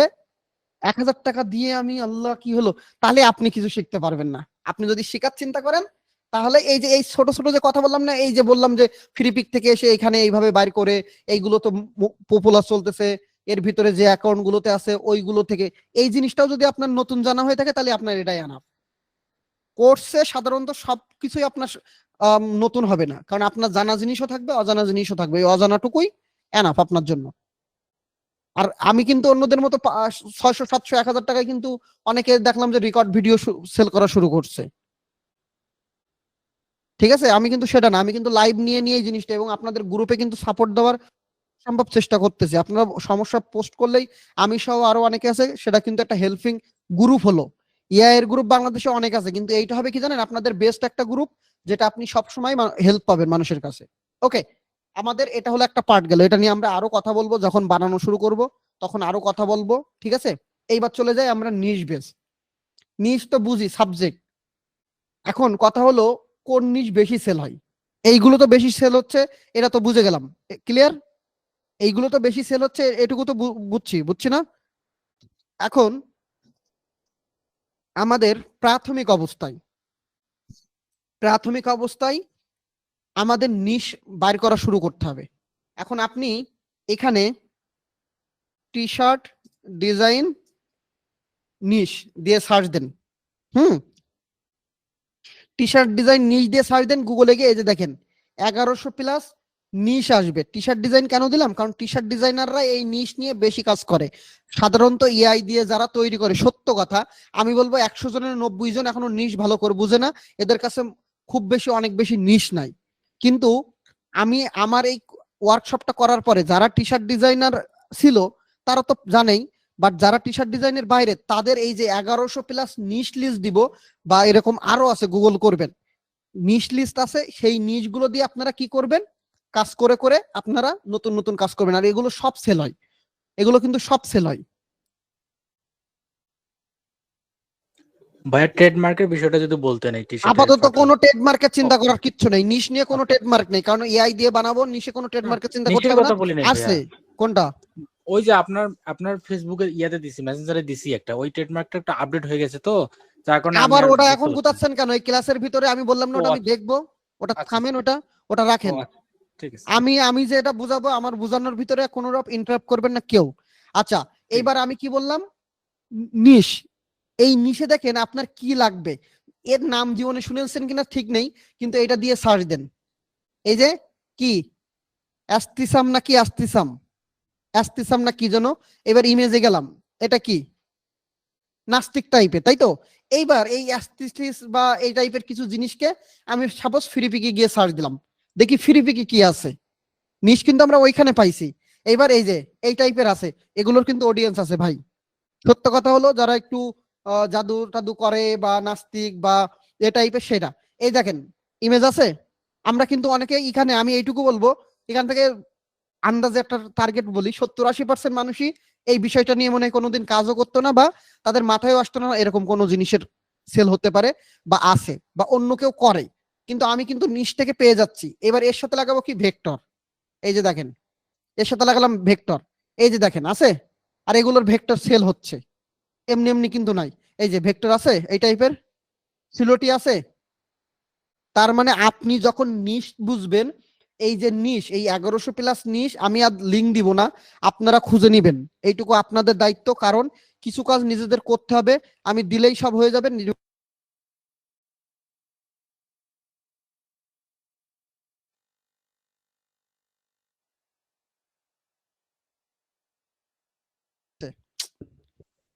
1000 টাকা দিয়ে আমি আল্লাহ কি হলো, তাহলে আপনি কিছু শিখতে পারবেন না। আপনি যদি শেখার চিন্তা করেন তাহলে এই যে এই ছোট ছোট যে কথা বললাম না, এই যে বললাম যে ফ্রি পিক থেকে এসে এখানে এইভাবে বাইর করে, এইগুলো তো পপুলার চলতেছে, এর ভিতরে যে অ্যাকাউন্ট গুলোতে আছে ওইগুলো থেকে, এই জিনিসটাও যদি আপনার নতুন জানা হয়ে থাকে তাহলে আপনার এটাই আনা। কোর্সে সাধারণত সবকিছুই আপনার নতুন হবে না, কারণ আপনার জানা জিনিসও থাকবে, অজানা জিনিসও থাকবে, এই অজানাটুকুই এনাফ আপনার জন্য। আর আমি কিন্তু অন্যদের মতো 600 700 1000 টাকায় কিন্তু অনেকে দেখলাম যে রেকর্ড ভিডিও সেল করা শুরু করছে। ঠিক আছে, আমি কিন্তু সেটা না, আমি কিন্তু লাইভ নিয়ে নিয়ে এই জিনিসটা, এবং আপনাদের গ্রুপে কিন্তু সাপোর্ট দেওয়ার সম্ভব চেষ্টা করতেছি। আপনারা সমস্যা পোস্ট করলেই আমি সহ আরো অনেকে আছে, সেটা কিন্তু একটা হেল্পিং গ্রুপ হলো। ইআই এর গ্রুপ বাংলাদেশে অনেক আছে, কিন্তু এইটা হবে কি জানেন, আপনাদের বেস্ট একটা গ্রুপ, যেটা আপনি সবসময় হেল্প পাবেন মানুষের কাছে। ওকে, আমাদের এটা হলো একটা পার্ট গেল, এটা নিয়ে আমরা আরো কথা বলবো যখন বানানো শুরু করব, তখন আরো কথা বলবো। ঠিক আছে, এইবার চলে যাই আমরা নিশ বেস। নিশ তো বুঝি সাবজেক্ট, এখন কথা হলো কোন নিশ বেশি সেল হয়। এইগুলো তো বেশি সেল হচ্ছে, এটা তো বুঝে গেলাম, ক্লিয়ার। এইগুলো তো বেশি সেল হচ্ছে, এটুকু তো বুঝছি না। এখন আমাদের প্রাথমিক অবস্থায় আমাদের নিশ বাইর করা শুরু করতে হবে। এখন আপনি এখানে টি শার্ট ডিজাইন নিশ দিয়ে সার্চ দেন, টি শার্ট ডিজাইন নিশ দিয়ে সার্চ দেন গুগলে গিয়ে, এই যে দেখেন 1100+ নিশ আসবে। টি শার্ট ডিজাইন কেন দিলাম, কারণ টি শার্ট ডিজাইনাররা এই নিশ নিয়ে বেশি কাজ করে। সাধারণত এআই দিয়ে যারা তৈরি করে, সত্য কথা আমি বলবো 100 জনের 90 জন এখনো নিশ ভালো করে বুঝে না, এদের কাছে খুব বেশি অনেক বেশি নিশ নাই। কিন্তু আমি আমার এই ওয়ার্কশপটা করার পরে যারা টি শার্ট ডিজাইনার ছিল তারা তো জানেই, বাট যারা টি শার্ট ডিজাইনের বাইরে, তাদের এই যে 1100+ নিশ লিস্ট দিব, বা এরকম আরো আছে, গুগল করবেন নিশ লিস্ট আছে, সেই নিশ গুলো দিয়ে আপনারা কি করবেন, কাজ করে করে আপনারা নতুন নতুন কাজ করবেন। আর এগুলো সব সেল হয়, এগুলো কিন্তু সব সেল হয়। ভাইয়া ট্রেডমার্কের বিষয়টা যদি বলতেন এই টি-শার্টের আপাতত ফাটা। কোনো ট্রেডমার্কের চিন্তা করার কিচ্ছু নেই, নিশ নিয়ে কোনো ট্রেডমার্ক নেই, কারণ এআই দিয়ে বানাবো, নিশে কোনো ট্রেডমার্কের চিন্তা করতে নিশের হবে কথা না। বলি নাই আছে ভাইয়া, কোনটা, ওই যে আপনার ফেসবুকে ইয়াতে দিছি, মেসেঞ্জারে দিছি একটা, ওই ট্রেডমার্কটা একটা আপডেট হয়ে গেছে তো, যার কারণে আমি আবার আর ওটা বুঝতে এখন পারছি না। গুতাচ্ছেন কেন? এই ক্লাসের ভিতরে আমি বললাম না ও ওটা আমি দেখবো, ওটা আচ্ছা থামেন, ওটা ও রাখেন। আচ্ছা, ঠিক আছে আমি যে এটা বুঝাবো, আমার বুঝানোর ভিতরে কোনো রকম ইন্টারাপ্ট করবেন না কেউ। আচ্ছা, এইবার আমি কি বললাম, নিশ, এই নিশে দেখেন আপনার কি লাগবে, এর নাম জীবনে শুনেছেন কিনা ঠিক নেই, কিন্তু এটা দিয়ে সার্চ দেন, এই যে কি অ্যাস্তিসাম নাকি অ্যাস্তিসাম না কি যেন, এবার ইমেজে গেলাম, এটা কি নাস্তিক টাইপের, তাই তো। এইবার এই অ্যাস্থেটিস বা এই টাইপের কিছু জিনিসকে আমি সাপোজ ফ্রিপিকে গিয়ে সার্চ দিলাম, দেখি ফ্রিপিকে কি আছে, নিশ কিন্তু আমরা ওইখানে পাইছি। এইবার এই যে এই টাইপের আছে, এগুলোর কিন্তু অডিয়েন্স আছে ভাই। সত্য কথা হলো যারা একটু জাদু টাদু করে বা নাস্তিক বা এ টাইপের, সেটা এই দেখেন ইমেজ আছে। আমরা কিন্তু অনেকে এখানে, আমি এইটুকু বলবো, এখান থেকে আন্দাজে একটা টার্গেট বলি, 70-80% মানুষই এই বিষয়টা নিয়ে মনে হয় কোনোদিন কাজও করতো না, বা তাদের মাথায়ও আসতো না এরকম কোনো জিনিসের সেল হতে পারে বা আছে, বা অন্য কেউ করে। কিন্তু আমি কিন্তু নিচ থেকে পেয়ে যাচ্ছি। এবার এর সাথে লাগাবো কি, ভেক্টর, এই যে দেখেন, এর সাথে লাগালাম ভেক্টর, এই যে দেখেন আছে। আর এগুলোর ভেক্টর সেল হচ্ছে, এমনি এমনি কিন্তু নাই। এই যে ভেক্টর আছে, এই টাইপের সিলোটি আছে। তার মানে আপনি যখন নিশ বুঝবেন, এই যে নিশ, এই 1100+ নিশ, আমি আর লিঙ্ক দিব না, আপনারা খুঁজে নিবেন, এইটুকু আপনাদের দায়িত্ব। কারণ কিছু কাজ নিজেদের করতে হবে, আমি দিলেই সব হয়ে যাবে।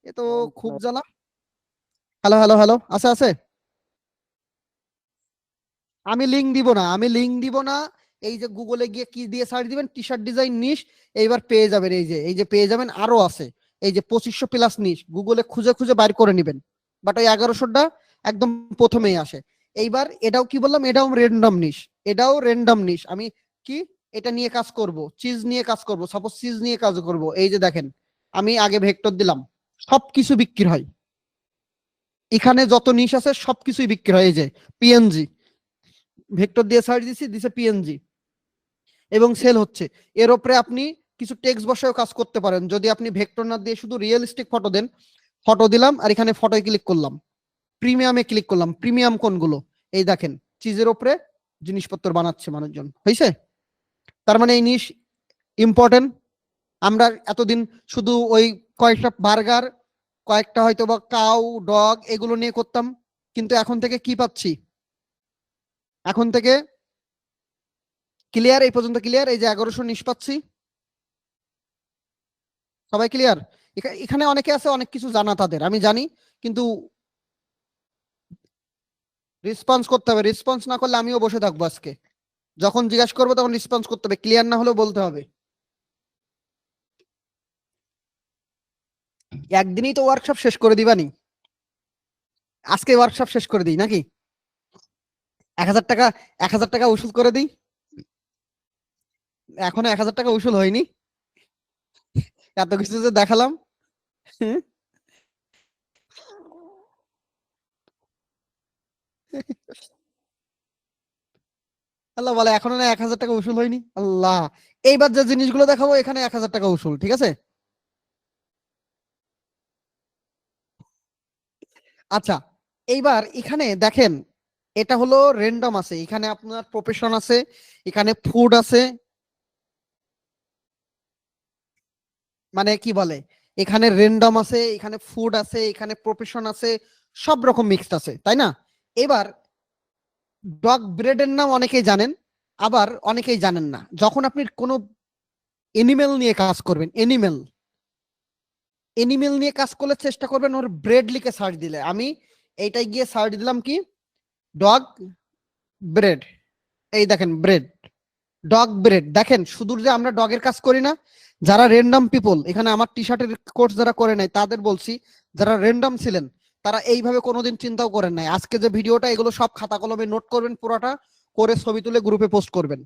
এ তো খুব জ্বালা। হ্যালো হ্যালো হ্যালো, আছে। আমি লিঙ্ক দিব না, এই যে গুগলে গিয়ে কি দিয়ে সার্চ দিবেন, টি শার্ট ডিজাইন নিশ, এইবার পেয়ে যাবেন, এই যে পেয়ে যাবেন, আরো আছে, এই যে 2500+ নিশ, গুগলে খুঁজে খুঁজে বাইর করে নিবেন। বাট ওই 1100টা একদম প্রথমেই আসে। এইবার এটাও কি বললাম, এটাও র্যান্ডম নিশ। আমি কি এটা নিয়ে কাজ করব, চিজ নিয়ে কাজ করব, সাপোজ চিজ নিয়ে কাজ করব, এই যে দেখেন আমি আগে ভেক্টর দিলাম, সবকিছু বিক্রি হয়। এখানে যত নিশ আছে সবকিছুই বিক্রি হয়, এই যে পিএনজি ভেক্টর দিয়ে সার্চ দিছে পিএনজি এবং সেল হচ্ছে। এর উপরে আপনি কিছু টেক্সট বসায়ও কাজ করতে পারেন। যদি আপনি ভেক্টর না দিয়ে শুধু রিয়েলিস্টিক ফটো দেন, ফটো দিলাম আর এখানে ফটোয় ক্লিক করলাম, প্রিমিয়ামে ক্লিক করলাম। প্রিমিয়াম কোনগুলো? এই দেখেন চিজের উপরে জিনিসপত্র বানাচ্ছে মানুষজন, হয়েছে? তার মানে এই নিশ ইম্পর্টেন্ট। আমরা এতদিন শুধু ওই কয়েকটা বার্গার, কয়েকটা হয়তো বা কাউ ডগ এগুলো নিয়ে করতাম, কিন্তু এখন থেকে কি পাচ্ছি? এখন থেকে ক্লিয়ার? এই পর্যন্ত ক্লিয়ার? এই যে 1100 নিশ পাচ্ছি, সবাই ক্লিয়ার? এখানে অনেকে আছে অনেক কিছু জানা তাদের, আমি জানি, কিন্তু রেসপন্স করতে হবে। রেসপন্স না করলে আমিও বসে থাকবো আজকে। যখন জিজ্ঞাসা করবো তখন রেসপন্স করতে হবে, ক্লিয়ার না হলেও বলতে হবে। একদিনই তো ওয়ার্কশপ শেষ করে দিবানি, আজকে ওয়ার্কশপ শেষ করে দিই নাকি? 1000 টাকা উসুল করে দিই। এখনো 1000 টাকা উসুল হয়নি, এত কিছু যে দেখালাম। আল্লাহ বলে এখনো না 1000 টাকা উসুল হয়নি। আল্লাহ, এইবার যে জিনিসগুলো দেখাবো এখানে 1000 টাকা উসুল, ঠিক আছে? আচ্ছা, এইবার এখানে দেখেন, এটা হলো রেন্ডম আছে, এখানে আপনার প্রফেশন আছে, এখানে ফুড আছে, মানে কি বলে, এখানে রেন্ডম আছে, এখানে ফুড আছে, এখানে প্রফেশন আছে, সব রকম মিক্সড আছে, তাই না? এবার ডগ ব্রেডের নাম অনেকেই জানেন, আবার অনেকেই জানেন না। যখন আপনি কোনো এনিমেল নিয়ে কাজ করবেন, এনিমেল নিয়ে কাজ করলে চেষ্টা করবেন ওর ব্রেড লিখে সার্চ দিলে। আমি এইটাই গিয়ে সার্চ দিলাম কি, ডগ ব্রেড, এই দেখেন ব্রেড, ডগ ব্রেড। দেখেন শুধু যে আমরা ডগের কাজ করি না, যারা রেন্ডম পিপল, এখানে আমার টি শার্টের কোর্স যারা করে নাই তাদের বলছি, যারা রেন্ডম ছিলেন তারা এইভাবে কোনোদিন চিন্তাও করেন নাই। আজকে যে ভিডিওটা, এগুলো সব খাতা কলমে নোট করবেন, পুরোটা করে ছবি তুলে গ্রুপে পোস্ট করবেন।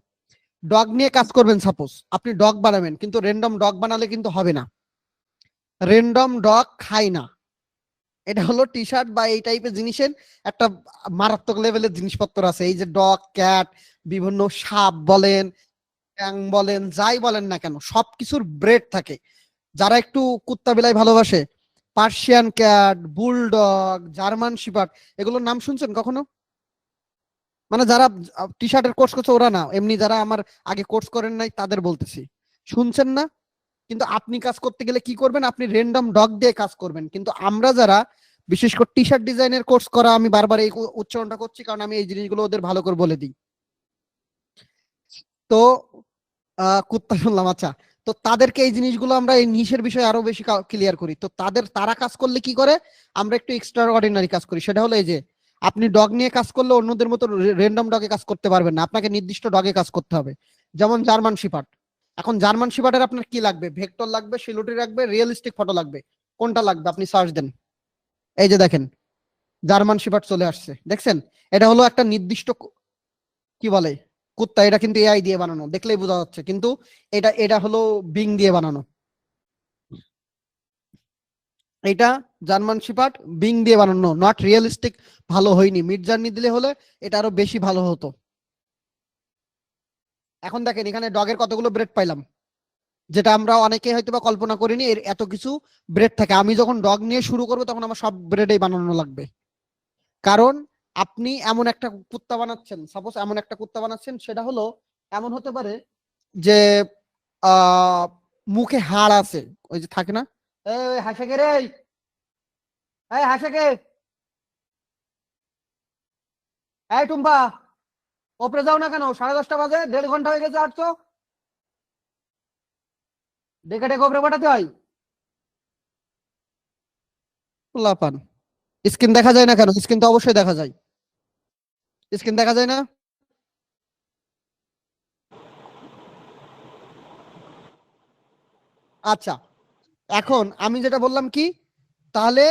ডগ নিয়ে কাজ করবেন, সাপোজ আপনি ডগ বানাবেন, কিন্তু রেন্ডম ডগ বানালে কিন্তু হবে না। রেন্ডম ডগ খায় না, এটা হলো টি শার্ট বা এই টাইপের জিনিসের একটা মারাত্মক লেভেলের জিনিসপত্র আছে। এই যে ডগ, ক্যাট, বিভিন্ন সাপ বলেন, ট্যাং বলেন, যাই বলেন না কেন, সবকিছুর ব্রেড থাকে। যারা একটু কুত্তা বিলাই ভালোবাসে, পার্সিয়ান ক্যাট, বুলডগ, জার্মান শিপার্ড, এগুলোর নাম শুনছেন কখনো? মানে যারা টি শার্টের কোর্স করছে ওরা না, এমনি যারা আমার আগে কোর্স করেন নাই তাদের বলতেছি, শুনছেন না? কিন্তু আপনি কাজ করতে গেলে কি করবেন? আপনি রেন্ডম ডগ দিয়ে কাজ করবেন। কিন্তু আমরা যারা বিশেষ করে টি শার্ট ডিজাইনের কোর্স করা, আমি বারবার এই উচ্চারণটা করছি কারণ আমি এই জিনিসগুলো ওদের ভালো করে বলে দিই। তো কুত্তা শুনলাম, আচ্ছা। তো তাদেরকে এই জিনিসগুলো আমরা এই নিশের বিষয়ে আরো বেশি ক্লিয়ার করি। তো তারা কাজ করলে কি করে, আমরা একটু এক্সট্রা অর্ডিনারি কাজ করি। সেটা হলো এই যে আপনি ডগ নিয়ে কাজ করলে অন্যদের মতো রেন্ডম ডগে কাজ করতে পারবেন না, আপনাকে নির্দিষ্ট ডগে কাজ করতে হবে। যেমন জার্মান শিপার্ড, এখন জার্মান শিপার্ডের আপনার কি লাগবে? ভেক্টর লাগবে, শিলুটি লাগবে, রিয়েলিস্টিক ফটো লাগবে। কোনটা লাগবে আপনি সার্চ দেন, এই যে দেখেন জার্মান শিপার্ড চলে আসছে, দেখছেন? এটা হলো একটা নির্দিষ্ট কি বলে কুত্তা, এটা কিন্তু এআই দিয়ে বানানো, দেখলেই বোঝা যাচ্ছে, কিন্তু এটা হলো বিং দিয়ে বানানো। এটা জার্মান শিপার্ড বিং দিয়ে বানানো, নট রিয়েলিস্টিক, ভালো হয়নি। মিড জার্নি দিলে হলে এটা আরো বেশি ভালো হতো। এখন দেখেন এখানে ডগের কতগুলো ব্রেড পাইলাম, যেটা আমরা অনেকে হয়তো বা কল্পনা করিনি এর এত কিছু ব্রেড থাকে। আমি যখন ডগ নিয়ে শুরু করবো তখন আমার সব ব্রেডেই বানানো লাগবে, কারণ আপনি এমন একটা কুত্তা বানাচ্ছেন, সাপোজ এমন একটা কুত্তা বানাচ্ছেন, সেটা হলো এমন হতে পারে যে মুখে হাড় আছে, ওই যে থাকে না, হাসে কে রে, হাসে কে, এই টুম্পা, ওপরে যাও না কেন, 10:30 বাজে, 1.5 ঘন্টা হয়ে গেছে আসছো, ডেকে ডেকে ওপরে পাঠাতে হয়। লাপান স্ক্রিন দেখা যায় না কেন? স্ক্রিন তো অবশ্যই দেখা যায়, স্ক্রিন দেখা যায় না? আচ্ছা, এখন আমি যেটা বললাম কি, তাহলে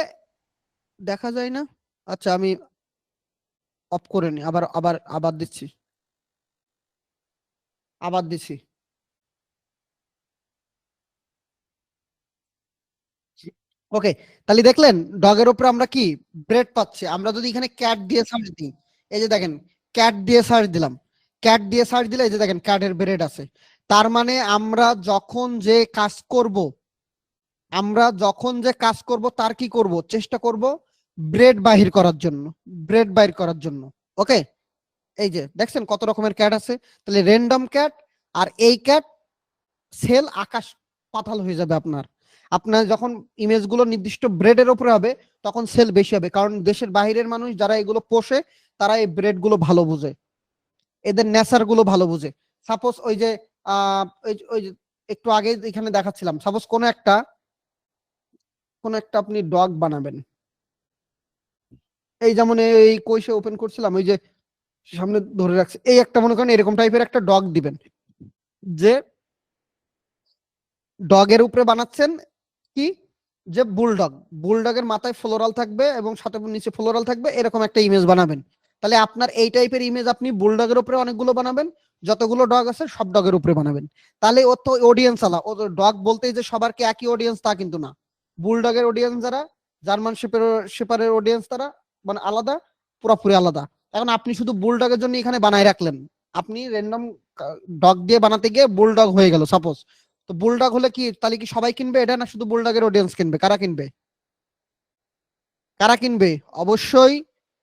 দেখা যায় না, আচ্ছা আমি অফ করে নি, আবার আবার আবার দিচ্ছি, আবার দিচ্ছি। ওকে, তাহলে দেখলেন ডগের উপরে আমরা কি ব্রেড পাচ্ছি। আমরা যদি এখানে ক্যাট দিয়ে সার্চ দিই, এই যে দেখেন ক্যাট দিয়ে সার্চ দিলাম, ক্যাট দিয়ে সার্চ দিলে এই যে দেখেন ক্যাটের ব্রেড আছে। তার মানে আমরা যখন যে কাজ করব, তার কি করব, চেষ্টা করব ব্রেড বাহির করার জন্য, ব্রেড বাহির করার জন্য। ওকে, এই যে দেখছেন কত রকমের ক্যাট আছে। তাহলে র্যান্ডম ক্যাট আর এই ক্যাট সেল আকাশ পাতাল হয়ে যাবে। আপনার যখন ইমেজগুলো নির্দিষ্ট ব্রেডের উপরে হবে তখন সেল বেশি হবে, কারণ দেশের বাইরের মানুষ যারা এগুলো পোষে তারা এই ব্রেড গুলো ভালো বুঝে, এদের নেচার গুলো ভালো বুঝে। সাপোজ ওই যে ওই যে একটু আগে এখানে দেখাচ্ছিলাম, সাপোজ কোন একটা আপনি ডগ বানাবেন, এই যেমন এই কোইসে ওপেন করছিলাম, ওই যে সামনে ধরে রাখছে, এই একটা মনে করেন এরকম টাইপের একটা ডগ দিবেন, যে ডগের উপরে বানাচ্ছেন কি, যে বুলডগের মাথায় ফ্লোরাল থাকবে এবং সাথে নিচে ফ্লোরাল থাকবে, এরকম একটা ইমেজ বানাবেন। তাহলে আপনার এই টাইপের ইমেজ আপনি বুলডগের উপরে অনেকগুলো বানাবেন, যতগুলো ডগ আছে সব ডগের উপরে বানাবেন। তাহলে ও তো অডিয়েন্স আলা, ও ডগ বলতেই যে সবার কি একই অডিয়েন্স তা কিন্তু না। বুলডগের অডিয়েন্স যারা, জার্মান শেপারের অডিয়েন্স তারা মানে আলাদা, পুরোপুরি আলাদা। এখন আপনি শুধু বুলডগের জন্য এখানে বানায় রাখলেন, আপনি র্যান্ডম ডগ দিয়ে বানাতে গিয়ে বুলডগ হয়ে গেল সাপোজ, তো বুলডগ হলে কি তাহলে কি সবাই কিনবে এটা, না শুধু বুলডগের অডিয়েন্স কিনবে? কারা কিনবে? অবশ্যই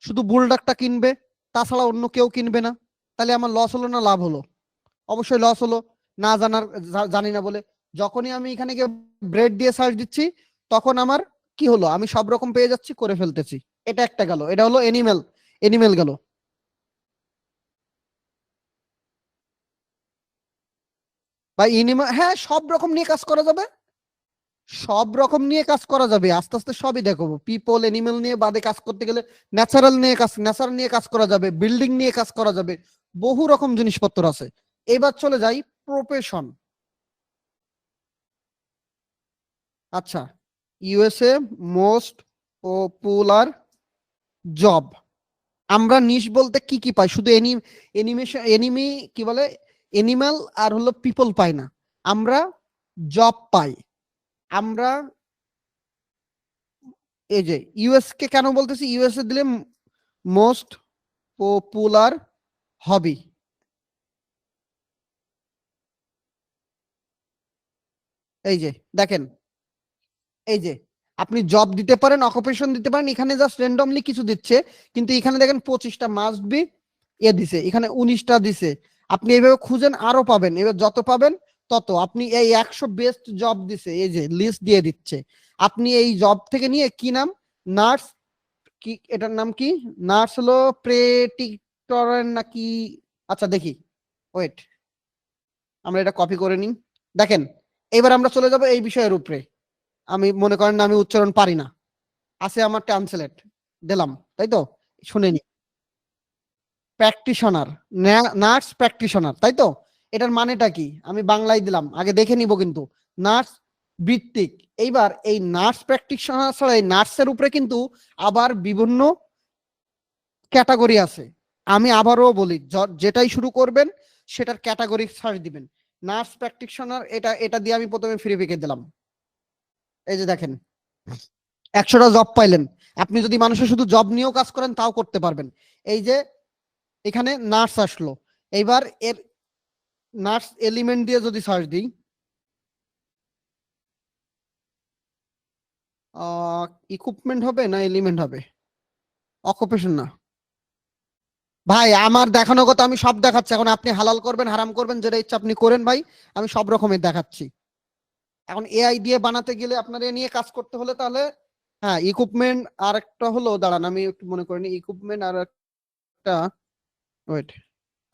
শুধু বুলডগটা কিনবে, তাছাড়া অন্য কেউ কিনবে না। তাহলে আমার লস হলো না লাভ হলো? অবশ্যই লস হলো, না জানি না বলে। যখনই আমি এখানে গিয়ে ব্রেড দিয়ে সার্চ দিচ্ছি তখন আমার কি হলো, আমি সব রকম পেয়ে যাচ্ছি, করে ফেলতেছি। এটা একটা গেল, এটা হলো এনিমেল গেল। বা এনিমেল, হ্যাঁ সব রকম নিয়ে কাজ করা যাবে, আস্তে আস্তে সবই দেখাবো। পিপল এনিমেল নিয়ে বাদে কাজ করতে গেলে ন্যাচারাল নিয়ে কাজ করা যাবে, বিল্ডিং নিয়ে কাজ করা যাবে, বহু রকম জিনিসপত্র আছে। এবার চলে যাই প্রফেশন। আচ্ছা, ইউএসএ মোস্ট পপুলার জব, আমরা নিশ বলতে কি কি পাই? শুধু কি বলে, এনিম্যাল আর হলো পিপল পাই না, আমরা জব পাই। আমরা এই যে ইউএস কে কেন বলতেছি, ইউএসএ দিলে মোস্ট পপুলার হবি, এই যে দেখেন, এই যে আপনি জব দিতে পারেন, অকুপেশন দিতে পারেন, এখানে জাস্ট র্যান্ডমলি কিছু দিচ্ছে, কিন্তু এখানে দেখেন 25টা মাস্ট বি দিছে, এখানে 19টা দিছে। আপনি এইভাবে খুঁজেন আরো পাবেন, এবার যত পাবেন তত। আপনি এই 100 বেস্ট জব দিছে, এই যে লিস্ট দিয়ে দিচ্ছে, আপনি এই জব থেকে নিয়ে কি নাম, নার্স, কি এটার নাম কি, নার্স হলো প্রেটিক্টরের নাকি, আচ্ছা দেখি, ওয়েট আমরা এটা কপি করে নিই। দেখেন এবার আমরা চলে যাব এই বিষয়ের উপরে। আমি মনে করেন না আমি উচ্চারণ পারি না, আছে আমার ট্রান্সলেট দিলাম, তাই তো? শুনে নি, প্র্যাকটিশনার, নার্স প্র্যাকটিশনার, তাই তো? এটার মানেটা কি আমি বাংলায় দিলাম, আগে দেখে নিব কিন্তু। নার্স বৃত্তিক। এইবার এই নার্স প্র্যাকটিশনার ছাড়া এই নার্সের উপরে কিন্তু আবার বিভিন্ন ক্যাটাগরি আছে। আমি আবারও বলি, যেটাই শুরু করবেন সেটার ক্যাটাগরি সার্চ দিবেন। নার্স প্র্যাকটিশনার, এটা দিয়ে আমি প্রথমে ফ্রি পেকে দিলাম। এই যে দেখেন 100টা জব পাইলেন। আপনি যদি মানুষের শুধু জব নিয়েও কাজ করেন তাও করতে পারবেন। এই যে এখানে নার্স আসলো, এইবার এর নার্স এলিমেন্ট দিয়ে যদি সার্চ দিই, ইকুইপমেন্ট হবে না এলিমেন্ট হবে, অকুপেশন না ভাই, আমার দেখানো কথা আমি সব দেখাচ্ছি। এখন আপনি হালাল করবেন হারাম করবেন যেটা ইচ্ছা আপনি করেন ভাই, আমি সব রকমের দেখাচ্ছি। এখন এআই দিয়ে বানাতে গেলে আপনার এ নিয়ে কাজ করতে হলে তাহলে হ্যাঁ ইকুইপমেন্ট, আর একটা হলো দাঁড়ান আমি একটু মনে করিনি, ইকুইপমেন্ট আর একটা, ওয়েট,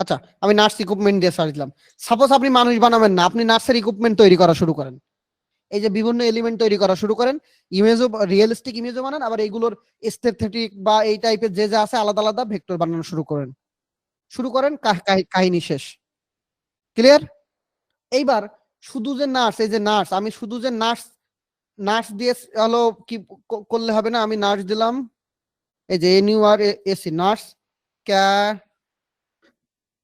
আচ্ছা আমি নার্স ইকুইপমেন্ট দিয়ে সার্চ দিলাম। সাপোজ আপনি মানুষ বানাবেন না, আপনি নার্সের ইকুইপমেন্ট তৈরি করা শুরু করেন, এই যে বিভিন্ন এলিমেন্ট তৈরি করা শুরু করেন, ইমেজও রিয়েলিস্টিক ইমেজও বানান, আবার এইগুলোর এস্থেটিক বা এই টাইপের যে যা আছে আলাদা আলাদা ভেক্টর বানানো শুরু করেন কাহিনী শেষ। ক্লিয়ার? এইবার শুধু যে নার্স, এই যে নার্স, আমি শুধু যে নার্স দিয়ে হলো কি করলে হবে না, আমি নার্স দিলাম, এই যে NURSE নার্স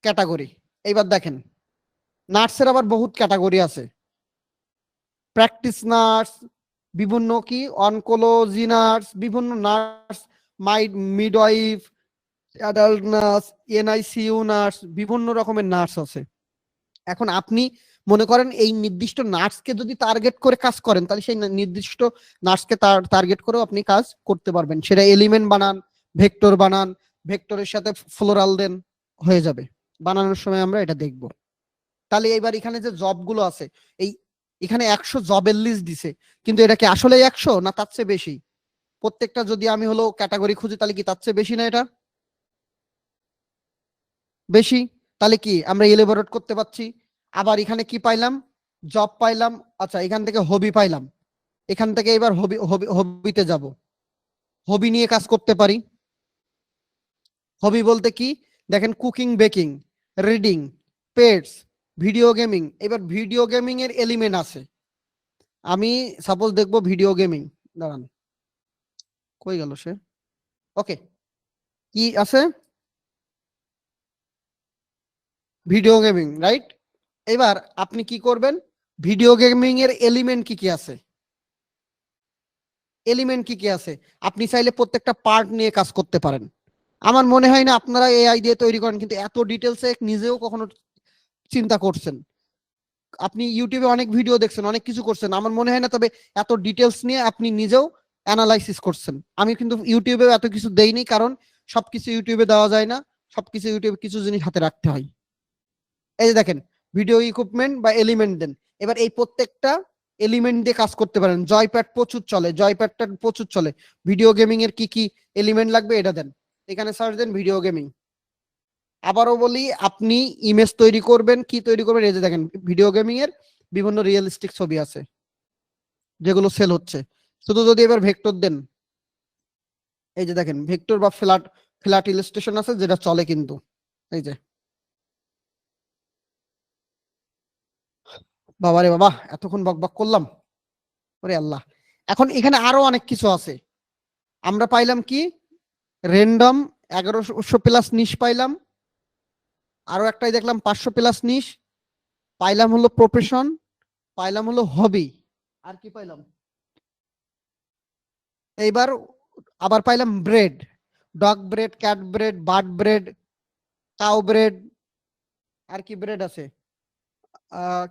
ক্যাটাগরি। এইবার দেখেন নার্সের আবার বহুত ক্যাটাগরি আছে, প্র্যাকটিস নার্স, বিভিন্ন কি অনকোলজি নার্স, বিভিন্ন nurse, midwife, adult nurse, NICU nurse, বিভিন্ন রকমের নার্স আছে। এখন আপনি মনে করেন এই নির্দিষ্ট নার্সকে যদি টার্গেট করে কাজ করেন, তাহলে সেই নির্দিষ্ট নার্সকে টার্গেট করেও আপনি কাজ করতে পারবেন। সেটা এলিমেন্ট বানান, ভেক্টর বানান, ভেক্টরের সাথে ফ্লোরাল দেন, হয়ে যাবে। বানানোর সময় আমরা এটা দেখব। তাহলে এবার এখানে যে জবগুলো আছে, এই এখানে 100 জবের লিস্ট দিছে, কিন্তু এটা কি আসলে 100 না তার চেয়ে বেশি? প্রত্যেকটা যদি আমি হলো ক্যাটাগরি খুঁজি, তাহলে কি তার চেয়ে বেশি না? এটা বেশি। তাহলে কি আমরা এলিবরেট করতে পারছি। আবার এখানে কি পাইলাম? জব পাইলাম। আচ্ছা, এখান থেকে হবি পাইলাম। এখান থেকে এবার হবিতে যাব। হবি নিয়ে কাজ করতে পারি। হবি বলতে কি দেখেন, cooking, baking, reading, pets, video gaming. এবার ভিডিও গেমিং এর এলিমেন্ট আছে। আমি সাপোজ দেখবো ভিডিও গেমিং, দাঁড়ান কই গেল সে, ওকে, কি আছে? Video gaming, right? এবার আপনি কি করবেন, ভিডিও গেমিং এর এলিমেন্ট কি কি আছে, এলিমেন্ট কি কি আছে আপনি চাইলে প্রত্যেকটা পার্ট নিয়ে কাজ করতে পারেন। আমার মনে হয় না আপনারা এআই দিয়ে তৈরি করেন, কিন্তু এত ডিটেলসে নিজেও কখনো চিন্তা করছেন। আপনি ইউটিউবে অনেক ভিডিও দেখছেন, অনেক কিছু করছেন, আমার মনে হয় না তবে এত ডিটেলস নিয়ে আপনি নিজেও অ্যানালাইসিস করছেন। আমি কিন্তু ইউটিউবে এত কিছু দেইনি, কারণ সবকিছু ইউটিউবে দেওয়া যায় না, সবকিছু ইউটিউবে কিছু জিনিস হাতে রাখতে হয়। এই যে দেখেন, ভিডিও ইকুইপমেন্ট বা এলিমেন্ট দেন। এবার এই প্রত্যেকটা এলিমেন্ট দিয়ে কাজ করতে পারেন। জয়প্যাড প্রচুর চলে, জয়প্যাডটা প্রচুর চলে। ভিডিও গেমিং এর কি কি এলিমেন্ট লাগবে এটা দেন, এখানে সার্চ দেন ভিডিও গেমিং। আবারও বলি, আপনি ইমেজ তৈরি করবেন, কি তৈরি করবেন, এই যে দেখেন ভিডিও গেমিং এর বিভিন্ন রিয়েলিস্টিক ছবি আছে যেগুলো সেল হচ্ছে। শুধু যদি এবার ভেক্টর দেন, এই যে দেখেন ভেক্টর বা ফ্ল্যাট ফ্ল্যাট ইলাস্ট্রেশন আছে যেটা চলে কিন্তু। এই যে বাবারে বাবা, এতক্ষণ বকবক করলাম, ওরে আল্লাহ। এখন এখানে আরো অনেক কিছু আছে। আমরা পাইলাম কি, র্যান্ডম 1100 প্লাস নিশ পাইলাম, আরো একটাই দেখলাম 500 প্লাস নিশ পাইলাম, হলো প্রফেশন, পাইলাম হলো হবি, আর কি পাইলাম, এইবার আবার পাইলাম bread, dog bread, cat bread, bird bread, cow bread, আর কি ব্রেড আছে,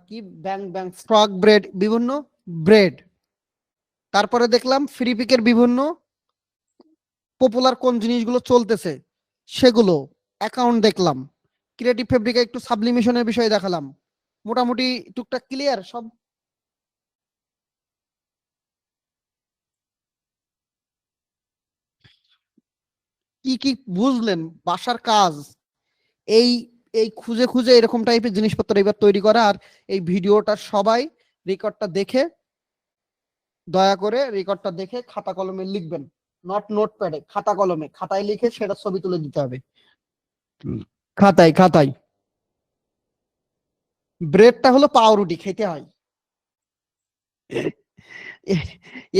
কি ব্যাং ব্যাং ফ্রগ ব্রেড, বিভিন্ন ব্রেড। তারপরে দেখলাম ফ্রি পিকের বিভিন্ন পপুলার কোন জিনিসগুলো চলতেছে সেগুলো, অ্যাকাউন্ট দেখলাম। ক্রিয়েটিভ ফেব্রিকে একটু সাবলিমেশনের বিষয়ে দেখালাম। মোটামুটি টুকটাক ক্লিয়ার সব। কি কি বুঝলেন বাসার কাজ? এই এই খুঁজে খুঁজে এরকম টাইপের জিনিসপত্র এবার তৈরি করা। আর এই ভিডিওটা সবাই রেকর্ডটা দেখে, দয়া করে রেকর্ডটা দেখে খাতা কলমে লিখবেন, নট নোটপ্যাডে, খাতা কলমে, খাতায় লিখে সেটা ছবি তুলে দিতে হবে খাতায় খাতায়। ব্রেডটা হলো পাউরুটি খেতে হয়,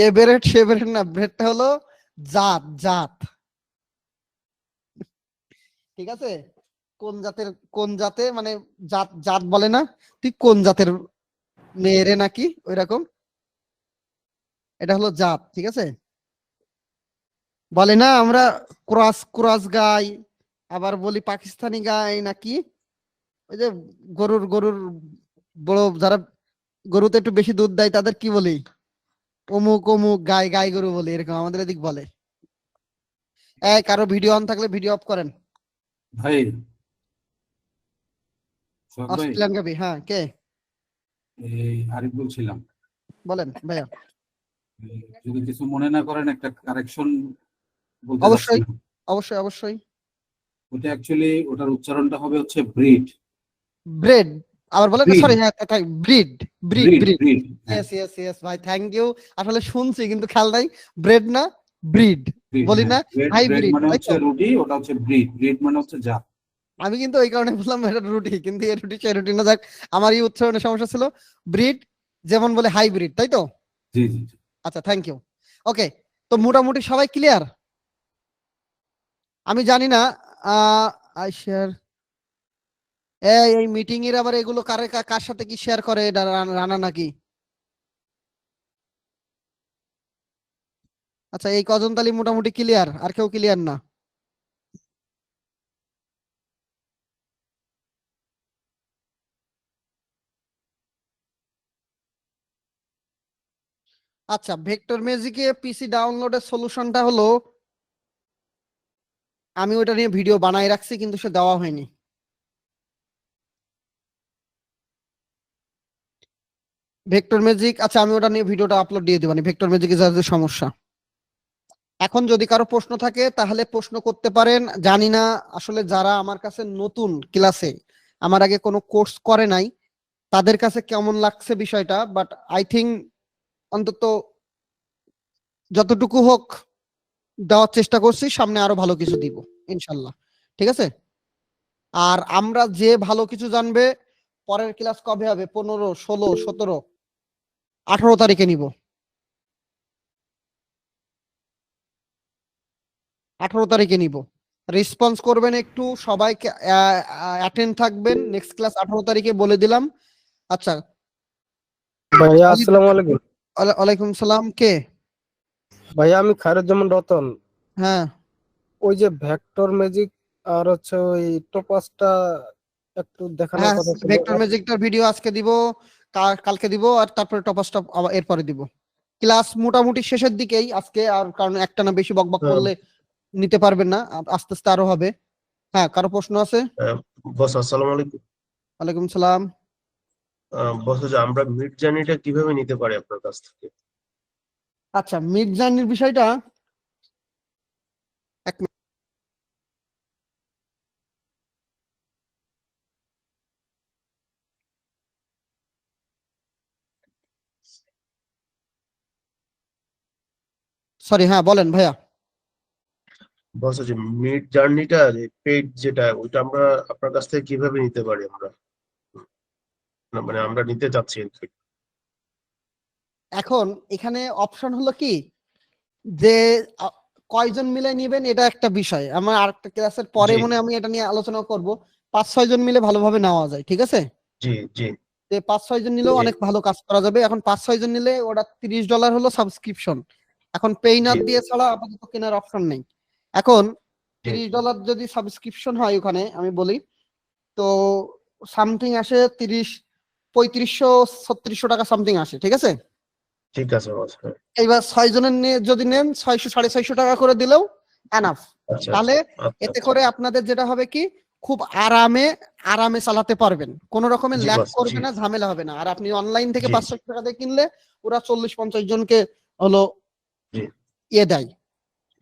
এ ব্রেড সে ব্রেড না, ব্রেডটা হলো জাত জাত, ঠিক আছে? কোন জাতে মানে জাত জাত বলে না, তুই কোন জাতের মেয়েরে নাকি ওইরকম, এটা হলো জাত, ঠিক আছে? বলে না আমরা ক্রস ক্রস গাই, আবার বলি পাকিস্তানি গাই নাকি, ওই যে গরুর গরুর বড় যারা গরুতে একটু বেশি দুধ দেয় তাদের কি বলি, অমুক অমুক গাই, গাই গরু বলি, এরকম আমাদের এদিক বলে। এই কারো ভিডিও অন থাকলে ভিডিও অফ করেন। ভাই সোহাগ ভাই, অস্ট্রেলিয়ান গাবি, হ্যাঁ কে এই আরিফ বলছিলাম। বলেন ভাইয়া। যদি কিছু মনে না করেন, একটা কারেকশন বলতে অবশ্যই চাচ্ছিলাম। অবশ্যই অবশ্যই। ওটা অ্যাকচুয়ালি ওটার উচ্চারণটা হবে হচ্ছে ব্রিড। ব্রেড, আবার বলেন, Breed. সরি, হ্যাঁ breed breed breed breed. Breed yes yes yes ভাই, থ্যাংক ইউ। আসলে শুনছি কিন্তু খেয়াল নাই, ব্রেড না ব্রিড বলি না, হাইব্রিড, মানে তাই হচ্ছে তো? রুটি, ওটা হচ্ছে ব্রিড, ব্রিড মানে হচ্ছে জাত। আমি কিন্তু ওই কারণে বললাম এটা রুটি, কিন্তু এই রুটি সেই রুটি না, যাক আমার এই উচ্চারণের সমস্যা ছিল। ব্রিড যেমন বলে হাইব্রিড, তাই তো? জি জি জি। আচ্ছা, থ্যাংক ইউ। ওকে, তো মোটামুটি সবাই ক্লিয়ার? আমি জানি না, আই শেয়ার, এই মিটিং এর আবার এগুলো কার সাথে কি শেয়ার করে, এটা রানা নাকি? আচ্ছা, এই কজন তালি মোটামুটি ক্লিয়ার, আর কেউ ক্লিয়ার না? আচ্ছা, ভেক্টর ম্যাজিকে পিসি ডাউনলোডের সলিউশনটা হলো, আমি ওটা নিয়ে ভিডিও বানাই রাখছি কিন্তু সে দেওয়া হয়নি। ভেক্টর ম্যাজিক, আচ্ছা আমি ওটা নিয়ে ভিডিওটা আপলোড দিয়ে দেবানি, ভেক্টর ম্যাজিক ইজ যে সমস্যা। এখন যদি কারো প্রশ্ন থাকে তাহলে প্রশ্ন করতে পারেন। জানি না আসলে যারা আমার কাছে নতুন ক্লাসে, আমার আগে কোনো কোর্স করে নাই, তাদের কাছে কেমন লাগছে বিষয়টা, বাট আই থিঙ্ক অন্তত যতটুকু হোক দেওয়ার চেষ্টা করছি, সামনে আরো ভালো কিছু দিব ইনশাল্লাহ, ঠিক আছে? আর আমরা যে ভালো কিছু জানবে, পরের ক্লাস কবে হবে? 15, 16, 17, 18 তারিখে নিব। 18 তারিখে নিব। রেসপন্স করবেন একটু, সবাইকে অ্যাটেন্ড থাকবেন। নেক্সট ক্লাস 18 তারিখে বলে দিলাম। আচ্ছা ভাইয়া আসসালামু আলাইকুম। ওয়ালাইকুম সালাম। কে? ভাইয়া আমি খায়রুজ্জামান রতন। হ্যাঁ, ওই যে ভেক্টর ম্যাজিক আর হচ্ছে ওই টোপাসটা একটু দেখানোর হ্যাঁ, কথা ছিল। ভেক্টর ম্যাজিকটার ভিডিও আজকে দিব, কালকে দিব, আর তারপরে টপাসটা আবার এরপরে দিব। ক্লাস মোটামুটি শেষের দিকেই আজকে, আর কারণ একটা না বেশি বকবক করলে নিতে পারবেন না, আস্তে আস্তে আরো হবে। হ্যাঁ, কারো প্রশ্ন আছে? বস আসসালামু আলাইকুম। ওয়ালাইকুম সালাম। বস আমরা মিড জার্নিটা কিভাবে নিতে পারি আপনার কাছ থেকে? আচ্ছা, মিড জার্নির বিষয়টা এক মিনিট। সরি, হ্যাঁ বলেন ভাইয়া। বস যে মিড জার্নিটা পেইড যেটা, ওইটা আমরা আপনার কাছ থেকে কিভাবে নিতে পারি আমরা? না, মানে আমরা নিতে চাচ্ছি আর কি। এখন এখানে অপশন হলো কি, যে কয়জন মিলে নিবেন এটা একটা বিষয়। আমার আরেকটা ক্লাসের পরে জি। মনে হয় আমি এটা নিয়ে আলোচনা করব। 5-6 জন মিলে ভালোভাবে নেওয়া যায়, ঠিক আছে? জি জি যে 5-6 জন নিলেও জি অনেক ভালো কাজ করা যাবে। এখন 5-6 জন নিলে ওটা $30 হলো সাবস্ক্রিপশন। এখন পেইনার জি দিয়ে ছাড়া আপাতত কেনার অপশন নেই। এখন জি $30 যদি সাবস্ক্রিপশন হয় ওখানে, আমি বলি তো সামথিং আসে 3500-3600 টাকা সামথিং আসে, ঠিক আছে? ঠিক আছে বস। হ্যাঁ, এইবার 6 জনের নিয়ে যদি নেন 600-650 টাকা করে দিলেও এনাফ। আচ্ছা তাহলে আচ্ছা এতে করে আপনাদের যেটা হবে কি, খুব আরামে চালাতে পারবেন, কোন রকমের জি ল্যাগ বস। করবে জি না, ঝামেলা হবে না। আর আপনি অনলাইন থেকে জি 500 টাকা দিয়ে কিনলে ওরা 40-50 জনকে হলো জি ইয়ে দেয়।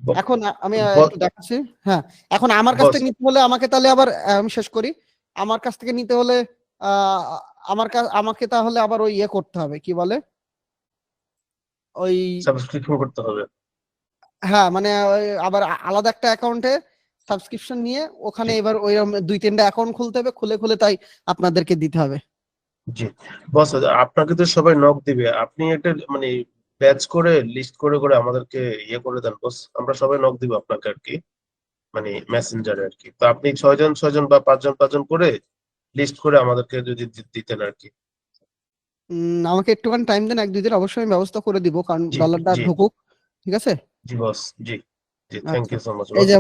ব- এখন আমি ব- একটু দেখাচ্ছি। হ্যাঁ, এখন আমার কাছ বস থেকে নিতে হলে আমাকে তাহলে আবার আমি শেষ করি। আমার কাছ থেকে নিতে হলে আমাকে তাহলে আবার ওই ইয়ে করতে হবে, কি বলে ওই, সাবস্ক্রিপশন করতে হবে। হ্যাঁ মানে ওই আবার আলাদা একটা অ্যাকাউন্টে সাবস্ক্রিপশন নিয়ে ওখানে জি এবার ওই 2-3টা অ্যাকাউন্ট খুলতে হবে, খুলে তাই আপনাদেরকে দিতে হবে। জি বস, আপনাকে তো সবাই নক দিবে, আপনি একটা মানে ব্যাচ করে লিস্ট করে করে আমাদেরকে ইয়ে করে দেন বস, আমরা সবাই নক দিব আপনাকে আর কি, মানে মেসেঞ্জারে আর কি। তো আপনি 6 জন বা 5 জন করে লিস্ট করে আমাদেরকে যদি দিতেন আর কি। আমাকে একটুখানি টাইম দেন, 1-2 দিন, অবশ্যই আমি ব্যবস্থা করে দিব, কারণ জি ডলারটা জি ঢুকুক, ঠিক আছে? জি বস। জি জি থ্যাংক আচ্ছা, ইউ সো মাচ এই বস। যে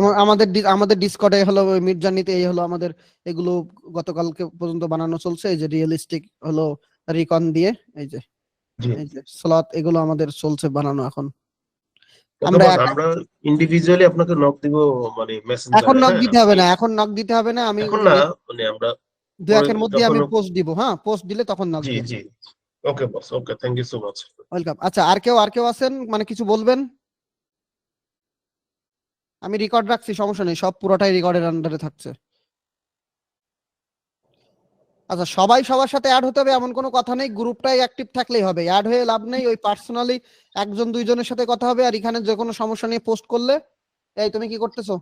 আমাদের ডিসকর্ডে হলো মিড জার্নিতে এই হলো আমাদের এগুলো গতকালকে পর্যন্ত বানানো চলছে। এই যে রিয়েলিস্টিক হলো রিকন দিয়ে, এই যে জি স্লট, এগুলো আমাদের চলছে বানানো এখন। ওকে আমরা বস, আমরা ইন্ডিভিজুয়ালি আপনাকে নক দিব, মানে এখন মেসেঞ্জারে। নক হ্যাঁ দিতে হবে আপনি না, এখন নক দিতে হবে না, আমি এখন না, মানে আমরা 2-1 মধ্যে যখন। আমি পোস্ট দিব। হ্যাঁ, পোস্ট দিলে তখন নক জি দিও। জি okay boss, okay thank you so much. Welcome. আচ্ছা, আর কেউ আছেন মানে কিছু বলবেন? আমি রেকর্ড রাখছি, সমস্যা নেই, সব পুরোটাই রেকর্ডের আন্ডারে থাকছে। আচ্ছা, সবাই সবার সাথে অ্যাড হতে হবে এমন কোনো কথা নেই, গ্রুপটাই অ্যাক্টিভ থাকলেই হবে, অ্যাড হয়ে লাভ নেই। ওই পার্সোনালি 1-2 জনের সাথে কথা হবে, আর এখানে যে কোনো সমস্যা নিয়ে পোস্ট করলে। এই তুমি কি করতেছো?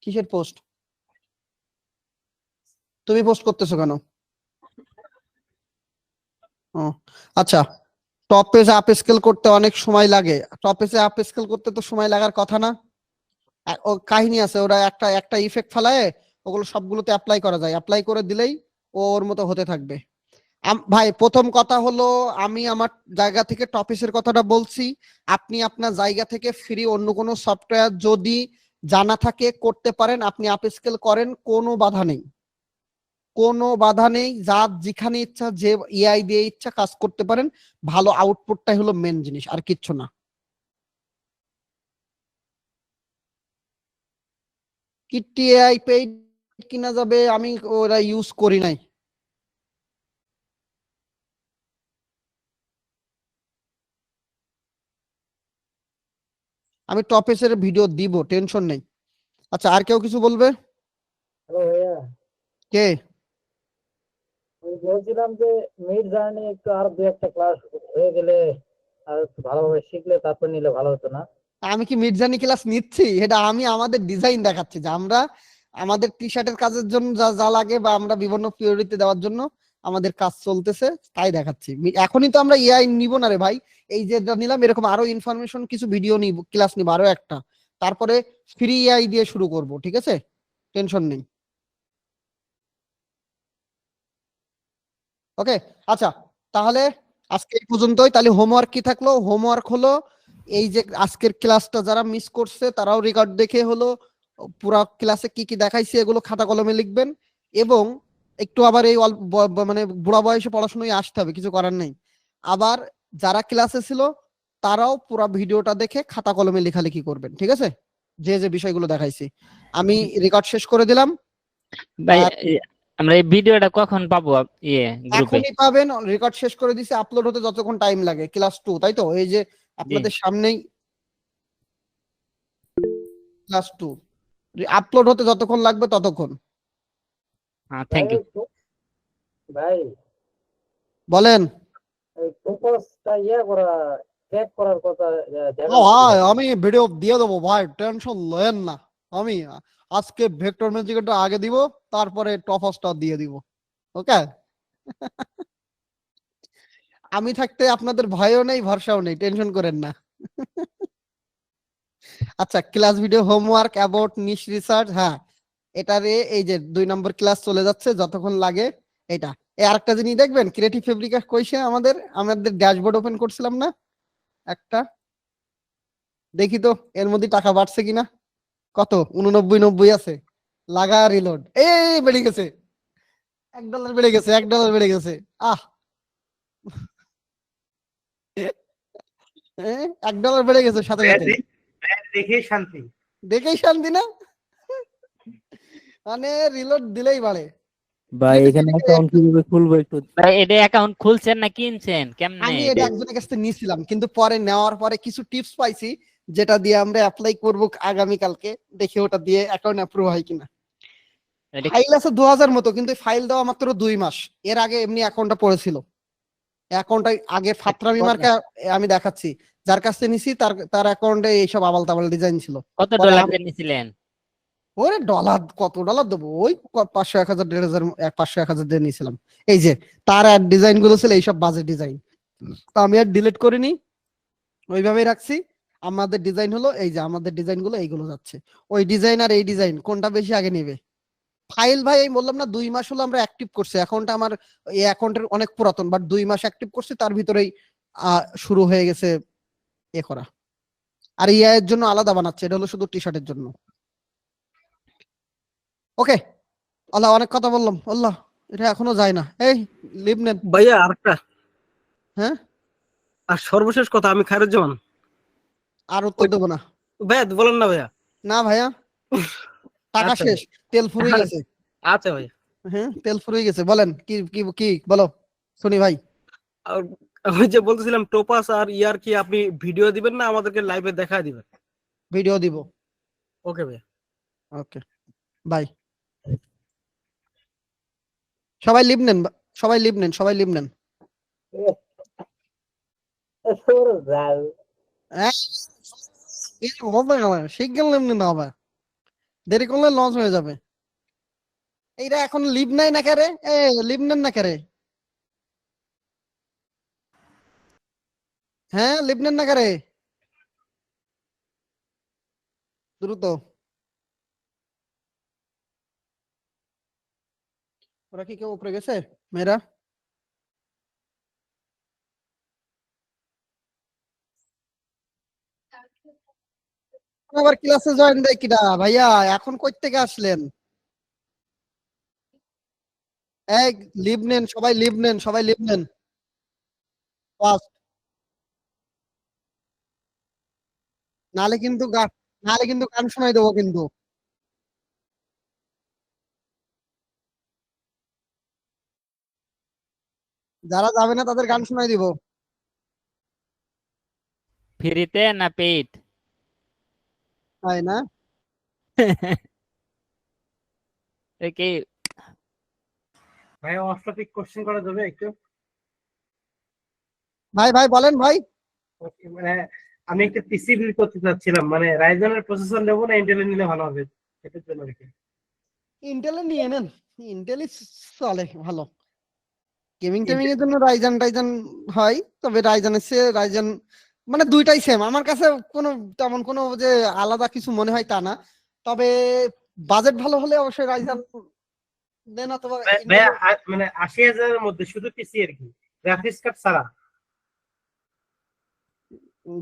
কিসের পোস্ট? তুমি পোস্ট করতেছো কেন? ও আচ্ছা, টপ পেজ আপ স্কেল করতে অনেক সময় লাগে। টপ পেজে আপ স্কেল করতে তো সময় লাগার কথা না। ও কাহিনী আছে, ওরা একটা ইফেক্ট ফেলায় ওগুলো সবগুলোতে অ্যাপ্লাই করা যায়, অ্যাপ্লাই করে দিলেই ও ওর মতো হতে থাকবে। ভাই প্রথম কথা হলো, আমি আমার জায়গা থেকে টপিসের কথাটা বলছি। আপনি আপনার জায়গা থেকে ফ্রি অন্য কোনো সফটওয়্যার যদি জানা থাকে করতে পারেন, আপনি আপস্কেল করেন, কোনো বাধা নেই, কোনো বাধা নেই। যার যেখানে ইচ্ছা যে এআই দিয়ে ইচ্ছা কাজ করতে পারেন, ভালো আউটপুটটাই হলো মেন জিনিস, আর কিচ্ছু না। কিটটি এআই পেইড কিনা যাবে, আমি ওরা ইউজ করি নাই। আমি টপিসের ভিডিও দিব, টেনশন নেই। আচ্ছা, আর কেউ কিছু বলবে? হ্যালো ভাইয়া, কে? আমি বলছিলাম যে মিড জার্নি একটু আর দু একটা ক্লাস হয়ে গেলে আর একটু ভালোভাবে শিখলে তারপর নিলে ভালো হতো না? আমি কি মিডজার্নি ক্লাস নিচ্ছি? এটা আমি আমাদের ডিজাইন দেখাচ্ছি যে আমরা আমাদের টি শার্টের কাজের জন্য যা যা লাগে বা আমরা বিভিন্ন পিওরিতে দেওয়ার জন্য আমাদের কাজ চলতেছে, তাই দেখাচ্ছি। এখনই তো আমরা এআই নিব না রে ভাই। এই যে নিলাম, এরকম আরো ইনফরমেশন কিছু ভিডিও নিব, ক্লাস নিব আরো একটা, তারপরে ফ্রি এআই দিয়ে শুরু করব, ঠিক আছে? টেনশন নেই। ওকে, আচ্ছা, তাহলে আজকে এই পর্যন্তই। তাহলে হোমওয়ার্ক কি থাকলো? হোমওয়ার্ক হলো এই যে আজকের ক্লাসটা যারা মিস করছে তারাও রেকর্ড দেখে হলো পুরো ক্লাসে কি কি দেখাইছে এগুলো খাতা কলমে লিখবেন, এবং একটু আবার এই মানে বুড়া বয়সে পড়াশোনায় আসতে হবে, কিছু করার নেই। আবার যারা ক্লাসে ছিল তারাও পুরো ভিডিওটা দেখে খাতা কলমে লেখালেখি করবেন, ঠিক আছে? যে যে বিষয়গুলো দেখাইছি আমি রেকর্ড শেষ করে দিলাম। ভাই আর আমরা এই ভিডিওটা কখন পাবো গ্রুপে? এখনই পাবেন, রেকর্ড শেষ করে দিছি, আপলোড হতে যতক্ষণ টাইম লাগে। ক্লাস 2, তাই তো? এই যে আপনাদের সামনেই ক্লাস 2 আপলোড হতে যতক্ষণ লাগবে ততক্ষণ। হ্যাঁ, থ্যাংক ইউ। ভাই বলেন। এই ফোকাসটা করা ট্র্যাক করার কথা ভাই আমি ভিডিও দিয়ে দেবো ভাই, টেনশন নেন না। আমি আজকে ভেক্টর ম্যাজিকটা আগে দিব, তারপরে টপসটা দিয়ে দিব। ওকে? আমি থাকতে আপনাদের ভয়ও নেই, ভরসাও নেই, টেনশন করেন না। আচ্ছা, class video homework about niche research, হ্যাঁ এটারে এই যে 2 নম্বর ক্লাস চলে যাচ্ছে যতক্ষণ লাগে এটা। এই আরেকটা জিনিস দেখবেন, ক্রিয়েটিভ ফেব্রিকা কইছে আমাদের ড্যাশবোর্ড ওপেন করছিলাম না একটা, দেখি তো এর মধ্যে টাকা বাড়ছে কিনা। কত? 89.90 আছে। লাগা রিলোড, এই বেড়ে গেছে, $1 বেড়ে গেছে, $1 বেড়ে গেছে। আহ $1 বেড়ে গেছে সাথে সাথে, দেখেই শান্তি। দেখেই শান্তি না? মানে রিলোড দিলেই বাড়ে। ভাই এখানে অ্যাকাউন্ট কিভাবে খুলবো একটু? ভাই এটা অ্যাকাউন্ট খুলছেন না কিনছেন কেমনে? আমি এটা একজনের কাছ থেকে নিয়েছিলাম, কিন্তু পরে নেওয়ার পরে কিছু টিপস পাইছি যেটা দিয়ে আমরা অ্যাপ্লাই করব আগামী কালকে, দেখি ওটা দিয়ে অ্যাকাউন্ট অ্যাপ্রুভ হয় কিনা। ফাইল আছে 2000 মতো, কিন্তু ফাইল দেওয়া মাত্র 2 মাস। এর আগে এমনি অ্যাকাউন্টটা পড়েছিল। অ্যাকাউন্টটা আগে ফাত্রামি মার্কা আমি দেখাচ্ছি, যার কাছ থেকে নিছি তার অ্যাকাউন্টে এইসব আবাল তাবাল ডিজাইন ছিল। কত ডলার দিয়ে নিছিলেন? ওরে ডলার, কত ডলার দেবো? ওই 500 1000 1500 500 1000 দিয়ে নিয়েছিলাম। এই যে তার ডিজাইন গুলো ছিল এইসব বাজে ডিজাইন, তো আমি আর ডিলিট করিনি, ওইভাবেই রাখছি। আমাদের ডিজাইন হলো এই যে, আমাদের ডিজাইন গুলো এইগুলো যাচ্ছে। ওই ডিজাইন আর এই ডিজাইন কোনটা বেশি আগে নেবে? ফাইল ভাই আমি বললাম না 2 মাস হলো আমরা অ্যাক্টিভ করছি অ্যাকাউন্টটা। আমার এই অ্যাকাউন্টের অনেক পুরাতন, বাট 2 মাস অ্যাক্টিভ করছি, তার ভিতরেই শুরু হয়ে গেছে এ করা। আর ইয়া এর জন্য আলাদা বানাচ্ছে, এটা হলো শুধু টি শার্টের জন্য। ওকে, আল্লাহ অনেক কথা বললাম। আল্লাহ, এটা এখনো যায় না। এই লিভ নেন ভাইয়া আরেকটা, হ্যাঁ আর সর্বশেষ কথা, আমি খায়রুজ্জামান। আর উত্তর দেবো না ভাইয়া, বলেন না ভাইয়া। না ভাইয়া, টাকা আচ্ছা শেষ, তেল ফুরিয়ে গেছে। আচ্ছা ভাইয়া, হ্যাঁ তেল ফুরিয়ে গেছে। বলেন কি কি কি বলো, শুনি ভাই। আর ওই যে বলতেছিলাম টোপাস আর ইয়ার কি আপনি ভিডিও দিবেন না আমাদেরকে লাইভে দেখা দিবেন? ভিডিও দিব। ওকে ভাইয়া, ওকে বাই। সবাই লিভ নেন, সবাই লিভ নেন, সবাই লিভ নেন। শিগগির লিভ নেন, হবে দেরি করলে লস হয়ে যাবে। এইটা এখন লিভ নাই না কারে, এ লিভ নেন না কারে, হ্যাঁ লিভ নেন না কারে, দ্রুত। ওরা কি কেউ উপরে গেছে মেয়েরা? আবার ক্লাসে জয়েন দেয় কিনা ভাইয়া? এখন কই থেকে আসলেন? এই লিভ নেন, সবাই লিভ নেন, সবাই লিভ নেন ফার্স্ট। নালে কিন্তু নালে কিন্তু গান শোনাই দেবো কিন্তু। যারা যাবে না তাদের গান শোনাই দিব। ফ্রিতে না পেইড? তাই না? কি ভাই অফ টপিক কোশ্চেন করা যাবে একটু? ভাই ভাই বলেন ভাই। মানে আমি একটা পিসি বিল্ড করতে চাচ্ছিলাম, মানে রাইজেনের প্রসেসর নেবো না ইন্টেলের নিলে ভালো হবে, সেটার জন্য আর কি। ইন্টেলে নিয়ে নেন, ইন্টেলই চলে ভালো। গেমিং টেমিং এর জন্য রাইজেন হয়, তবে রাইজেন মানে দুইটাই সেম আমার কাছে, কোনো তেমন কোনো যে আলাদা কিছু মনে হয় তা না। তবে বাজেট ভালো হলে অবশ্যই রাইজেন দেন অথবা ভাইয়া মানে ৮০,০০০ এর মধ্যে শুধু পিসি আর কি, গ্রাফিক্স কার্ড ছাড়া।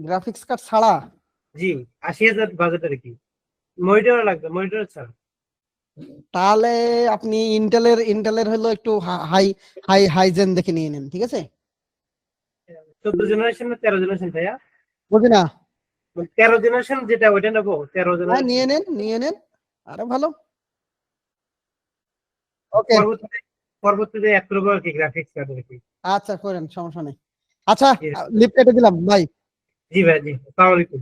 গ্রাফিক্স কার্ড ছাড়া? জি ৮০,০০০ বাজেট আর কি, মনিটর লাগবে, মনিটর ছাড়া। তাহলে আপনি ইন্টেলের হলো একটু হাইজেন দেখে নিয়ে নেন, ঠিক আছে? 14 জেনারেশন না 13 জেনারেশন ভাইয়া? বুঝি না। 13 জেনারেশন যেটা ওইটা নেবো, 13 হ্যাঁ জেনারেশন। নিয়ে নেন আরে ভালো। ওকে পরবর্তীতে অ্যাড করবো আর কি গ্রাফিক্স কার্ড আর কি। আচ্ছা করেন, সমস্যা নেই। আচ্ছা লিফট কেটে দিলাম ভাই। জি ভাই, জি আসসালামু আলাইকুম।